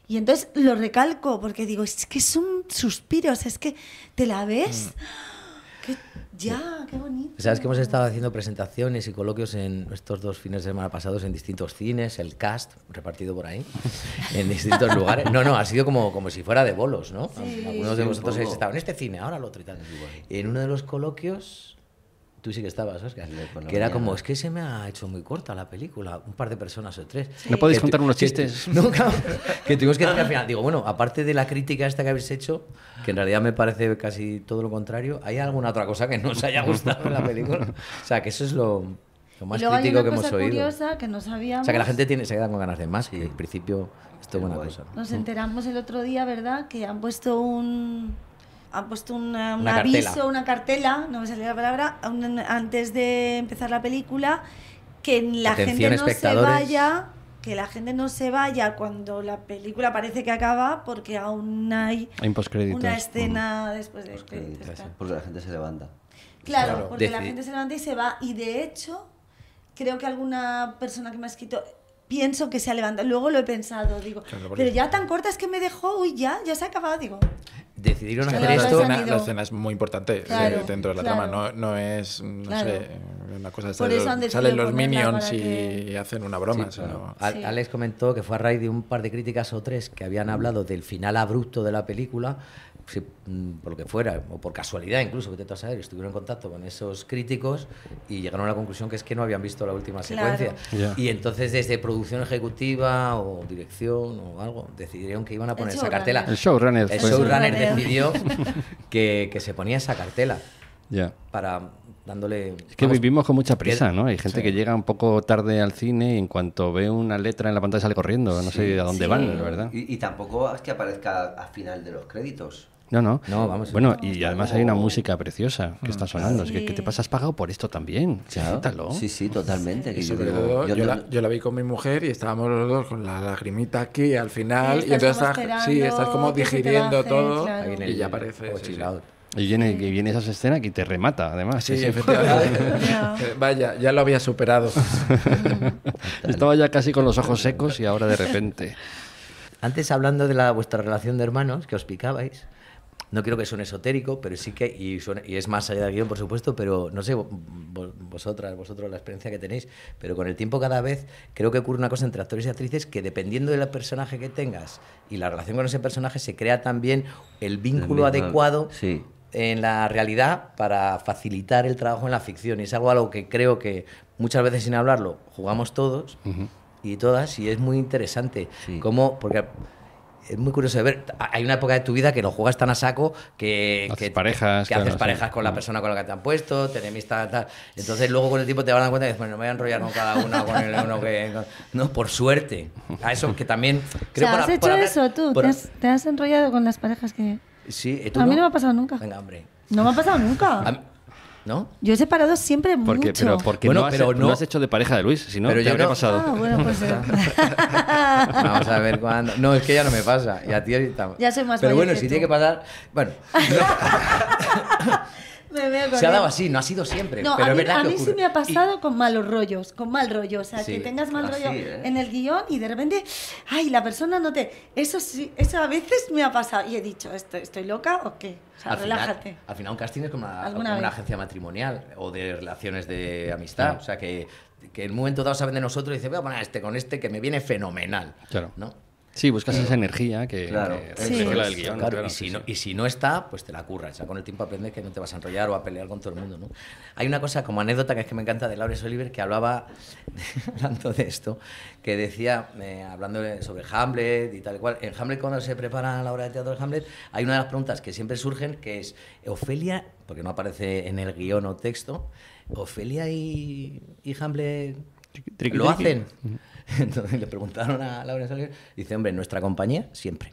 Speaker 3: Y entonces lo recalco porque digo, es que son suspiros, es que te la ves... qué bonito.
Speaker 4: Sabes que hemos estado haciendo presentaciones y coloquios en estos 2 fines de semana pasados en distintos cines, el cast repartido por ahí, en distintos lugares. No, ha sido como si fuera de bolos, ¿no?
Speaker 3: Sí.
Speaker 4: Algunos de
Speaker 2: Sí, un
Speaker 4: vosotros habéis
Speaker 2: poco.
Speaker 4: estado en este cine, ahora el otro y tal. Y en uno de los coloquios, tú sí que estabas, Óscar,
Speaker 2: por la
Speaker 4: que era
Speaker 2: mañana.
Speaker 4: como, es que se me ha hecho muy corta la película, un par de personas o 3.
Speaker 1: ¿No podéis
Speaker 4: Que
Speaker 1: contar
Speaker 4: tu-
Speaker 1: unos
Speaker 4: que-
Speaker 1: chistes?
Speaker 4: No, claro, que tuvimos que decir al final, digo, bueno, aparte de la crítica esta que habéis hecho, que en realidad me parece casi todo lo contrario, ¿hay alguna otra cosa que no os haya gustado en la película? O sea, que eso es lo más
Speaker 3: y luego hay
Speaker 4: crítico
Speaker 3: una
Speaker 4: que hemos
Speaker 3: cosa
Speaker 4: oído.
Speaker 3: curiosa que no sabíamos.
Speaker 4: O sea, que la gente se queda con ganas de más y en principio esto es buena
Speaker 2: guay.
Speaker 4: cosa.
Speaker 3: Nos enteramos el otro día, ¿verdad? Que han puesto un
Speaker 4: Una
Speaker 3: aviso,
Speaker 4: cartela.
Speaker 3: una cartela, no me salía la palabra, antes de empezar la película, que la
Speaker 4: Atención,
Speaker 3: gente no se
Speaker 4: espectadores.
Speaker 3: vaya, que la gente no se vaya cuando la película parece que acaba, porque aún hay
Speaker 1: Hay postcréditos.
Speaker 3: una escena después de
Speaker 2: Pues que
Speaker 3: créditos,
Speaker 2: dices,
Speaker 3: tal.
Speaker 2: porque la gente se levanta.
Speaker 3: Claro,
Speaker 5: Claro.
Speaker 3: porque la
Speaker 4: Decid-
Speaker 3: gente se levanta y se va. Y de hecho, creo que alguna persona que me ha escrito, pienso que se ha levantado. Luego lo he pensado, digo,
Speaker 5: Claro, porque-
Speaker 3: pero ya tan corta es que me dejó, uy, ya se ha acabado, digo.
Speaker 4: Decidieron
Speaker 3: Sí,
Speaker 4: hacer
Speaker 3: claro,
Speaker 4: esto...
Speaker 3: se han ido.
Speaker 5: La escena es muy importante
Speaker 3: Claro,
Speaker 5: dentro de la
Speaker 3: claro.
Speaker 5: trama, no es, no
Speaker 3: Claro.
Speaker 5: sé, una cosa de
Speaker 3: Por eso han decidido
Speaker 5: salen los
Speaker 3: ponerla
Speaker 5: minions
Speaker 3: para
Speaker 5: y
Speaker 3: que-
Speaker 5: hacen una broma.
Speaker 4: Sí, claro.
Speaker 5: sino-
Speaker 3: Sí.
Speaker 4: Alex comentó que fue a raíz de un par de críticas o 3 que habían hablado del final abrupto de la película, por lo que fuera, o por casualidad incluso, que te a saber, estuvieron en contacto con esos críticos y llegaron a la conclusión que es que no habían visto la última
Speaker 3: Claro.
Speaker 4: secuencia.
Speaker 1: Ya.
Speaker 4: Y entonces desde producción ejecutiva o dirección o algo, decidieron que iban a poner esa
Speaker 3: showrunner.
Speaker 4: cartela.
Speaker 1: El showrunner
Speaker 4: El
Speaker 1: fue-
Speaker 4: showrunner
Speaker 3: showrunner.
Speaker 4: decidió que se ponía esa cartela
Speaker 1: Ya.
Speaker 4: para dándole...
Speaker 1: Es que
Speaker 4: vamos,
Speaker 1: vivimos con mucha prisa,
Speaker 4: que-
Speaker 1: ¿no? Hay gente
Speaker 4: sí.
Speaker 1: que llega un poco tarde al cine y en cuanto ve una letra en la pantalla sale corriendo. No sé a dónde
Speaker 3: Sí.
Speaker 1: van, la verdad.
Speaker 2: Y tampoco es que aparezca al final de los créditos.
Speaker 1: No.
Speaker 4: No, vamos.
Speaker 1: Bueno, y además hay una música preciosa que está sonando. Es que,
Speaker 3: Sí.
Speaker 1: ¿qué te pasa? Has pagado por esto también. Disfrútalo.
Speaker 2: Sí, totalmente.
Speaker 5: Y
Speaker 2: Que yo
Speaker 5: sobre
Speaker 2: digo,
Speaker 5: todo,
Speaker 2: yo
Speaker 5: yo,
Speaker 2: no-
Speaker 5: yo la vi con mi mujer y estábamos los dos con la lagrimita aquí al final.
Speaker 3: Sí,
Speaker 5: Y entonces
Speaker 3: estás
Speaker 5: estás,
Speaker 3: como
Speaker 5: estás como
Speaker 3: esperando que se te
Speaker 5: digiriendo
Speaker 3: baje,
Speaker 5: todo
Speaker 3: claro.
Speaker 4: Ahí viene
Speaker 5: y ya
Speaker 4: el-
Speaker 5: aparece.
Speaker 4: o
Speaker 5: sí,
Speaker 4: chill
Speaker 5: sí.
Speaker 4: out.
Speaker 1: Y viene esa escena que te remata, además.
Speaker 5: Sí,
Speaker 1: Sí, sí.
Speaker 5: efectivamente.
Speaker 3: Ya.
Speaker 5: Vaya, ya lo había superado.
Speaker 1: Estaba ya casi con los ojos secos y ahora de repente.
Speaker 4: Antes hablando de vuestra relación de hermanos, que os picabais, no quiero que suene esotérico, pero sí que, y es más allá del guión, por supuesto, pero no sé, vosotros la experiencia que tenéis, pero con el tiempo cada vez creo que ocurre una cosa entre actores y actrices que dependiendo del personaje que tengas y la relación con ese personaje se crea también el vínculo
Speaker 2: El mismo-
Speaker 4: adecuado
Speaker 2: sí.
Speaker 4: en la realidad para facilitar el trabajo en la ficción. Y es algo a lo que creo que muchas veces sin hablarlo jugamos todos y todas, y es muy interesante.
Speaker 2: Sí.
Speaker 4: Porque es muy curioso de ver. Hay una época de tu vida que lo juegas tan a saco que
Speaker 1: Haces parejas,
Speaker 4: que haces
Speaker 1: claro,
Speaker 4: parejas
Speaker 1: sí.
Speaker 4: con la persona con la que te han puesto, tenés amistad, tal. Entonces luego con el tiempo te vas dando cuenta y dices, bueno, me voy a enrollar con cada uno, con el uno que... No, por suerte. A eso que también...
Speaker 3: O sea, ¿has hecho eso tú? ¿Te has enrollado con las parejas que...?
Speaker 4: Sí, ¿tú
Speaker 3: A mí no me ha pasado nunca.
Speaker 4: Venga, hombre.
Speaker 3: No me ha pasado nunca.
Speaker 4: ¿No?
Speaker 3: Yo he separado siempre
Speaker 1: Porque,
Speaker 3: mucho.
Speaker 1: pero porque
Speaker 4: Bueno,
Speaker 1: no, has,
Speaker 4: pero
Speaker 1: no
Speaker 4: no-
Speaker 1: has hecho de pareja de Luis, si no,
Speaker 4: Pero
Speaker 1: ¿qué
Speaker 4: yo
Speaker 1: habría
Speaker 4: no-
Speaker 1: pasado?
Speaker 3: Ah, bueno, pues...
Speaker 4: Vamos a ver cuándo. No, es que ya no me pasa. Y a ti ahorita.
Speaker 3: Ya soy más
Speaker 4: Pero
Speaker 3: mayor
Speaker 4: bueno,
Speaker 3: que
Speaker 4: si
Speaker 3: tú.
Speaker 4: tiene que pasar. Bueno,
Speaker 3: Me veo con
Speaker 4: se ha
Speaker 3: él.
Speaker 4: dado así, no ha sido siempre.
Speaker 3: No,
Speaker 4: pero
Speaker 3: a
Speaker 4: es
Speaker 3: mí,
Speaker 4: verdad
Speaker 3: a
Speaker 4: que
Speaker 3: mí sí
Speaker 4: ocurre.
Speaker 3: me ha pasado con malos rollos, con mal rollo. O sea,
Speaker 4: Sí,
Speaker 3: que tengas mal
Speaker 2: así,
Speaker 3: rollo
Speaker 2: ¿eh?
Speaker 3: en el guión y de repente, ay, la persona no te... Eso sí, eso a veces me ha pasado. Y he dicho, ¿estoy loca o qué? O sea, relájate.
Speaker 4: Al final un casting es como
Speaker 3: ¿Alguna
Speaker 4: una
Speaker 3: vez?
Speaker 4: agencia matrimonial o de relaciones de amistad. O sea, que en un momento dado saben de nosotros y dicen, voy a poner a este con este que me viene fenomenal.
Speaker 1: Claro.
Speaker 4: ¿No?
Speaker 1: Sí, buscas esa energía que
Speaker 2: Claro.
Speaker 1: que
Speaker 3: Sí.
Speaker 1: refleja la del guión.
Speaker 4: Claro,
Speaker 1: claro,
Speaker 4: y,
Speaker 1: sí,
Speaker 4: si no,
Speaker 1: sí.
Speaker 4: y si no está, pues te la curras. O sea, con el tiempo aprendes que no te vas a enrollar o a pelear con todo el mundo, ¿no? Hay una cosa como anécdota que es que me encanta de Laurence Olivier, que hablaba, hablando de esto, que decía, hablando sobre Hamlet y tal y cual, en Hamlet cuando se prepara la obra de teatro de Hamlet, hay una de las preguntas que siempre surgen, que es, Ofelia, porque no aparece en el guión o texto, ¿Ofelia y Hamlet
Speaker 1: Triqui,
Speaker 4: lo
Speaker 1: triqui.
Speaker 4: hacen? Entonces le preguntaron a Laurence Olivier, dice, hombre, en nuestra compañía, siempre.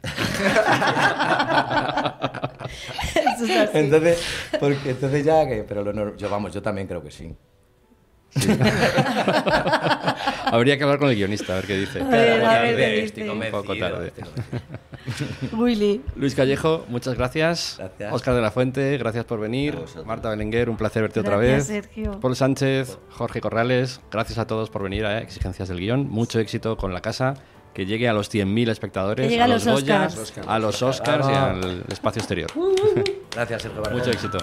Speaker 3: Eso es así.
Speaker 4: Entonces ya que, pero yo también creo que sí.
Speaker 1: Habría que hablar con el guionista, a ver qué dice.
Speaker 3: A ver, ¿qué
Speaker 4: estoy
Speaker 3: dice?
Speaker 4: convencido.
Speaker 1: Un poco tarde.
Speaker 4: estoy convencido.
Speaker 3: Willy.
Speaker 1: Luis Callejo, muchas gracias.
Speaker 4: Gracias.
Speaker 1: Óscar de la Fuente, gracias por venir.
Speaker 2: A vosotros.
Speaker 1: Marta Belenguer, un placer verte otra
Speaker 3: Gracias,
Speaker 1: vez.
Speaker 3: Sergio.
Speaker 1: Paul Sánchez, Jorge Corrales, gracias a todos por venir a Exigencias del Guión. Mucho éxito con la casa. Que llegue a los 100.000 espectadores,
Speaker 3: Que llegue
Speaker 1: a
Speaker 3: a
Speaker 1: los
Speaker 3: los
Speaker 1: Goya,
Speaker 3: Oscars.
Speaker 1: a los Oscars y al espacio exterior.
Speaker 4: Gracias, Sergio Barragán.
Speaker 1: Mucho éxito.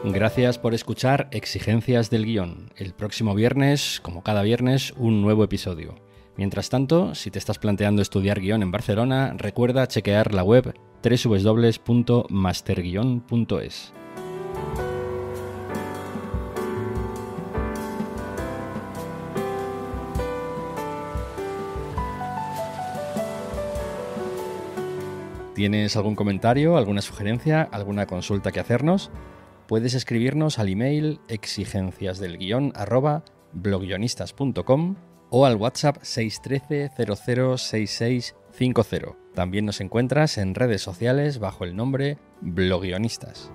Speaker 1: Gracias por escuchar Exigencias del Guión. El próximo viernes, como cada viernes, un nuevo episodio. Mientras tanto, si te estás planteando estudiar guión en Barcelona, recuerda chequear la web www.masterguion.es. ¿Tienes algún comentario, alguna sugerencia, alguna consulta que hacernos? Puedes escribirnos al email exigenciasdelguion@blogguionistas.com o al WhatsApp 613 006650. También nos encuentras en redes sociales bajo el nombre Blogguionistas.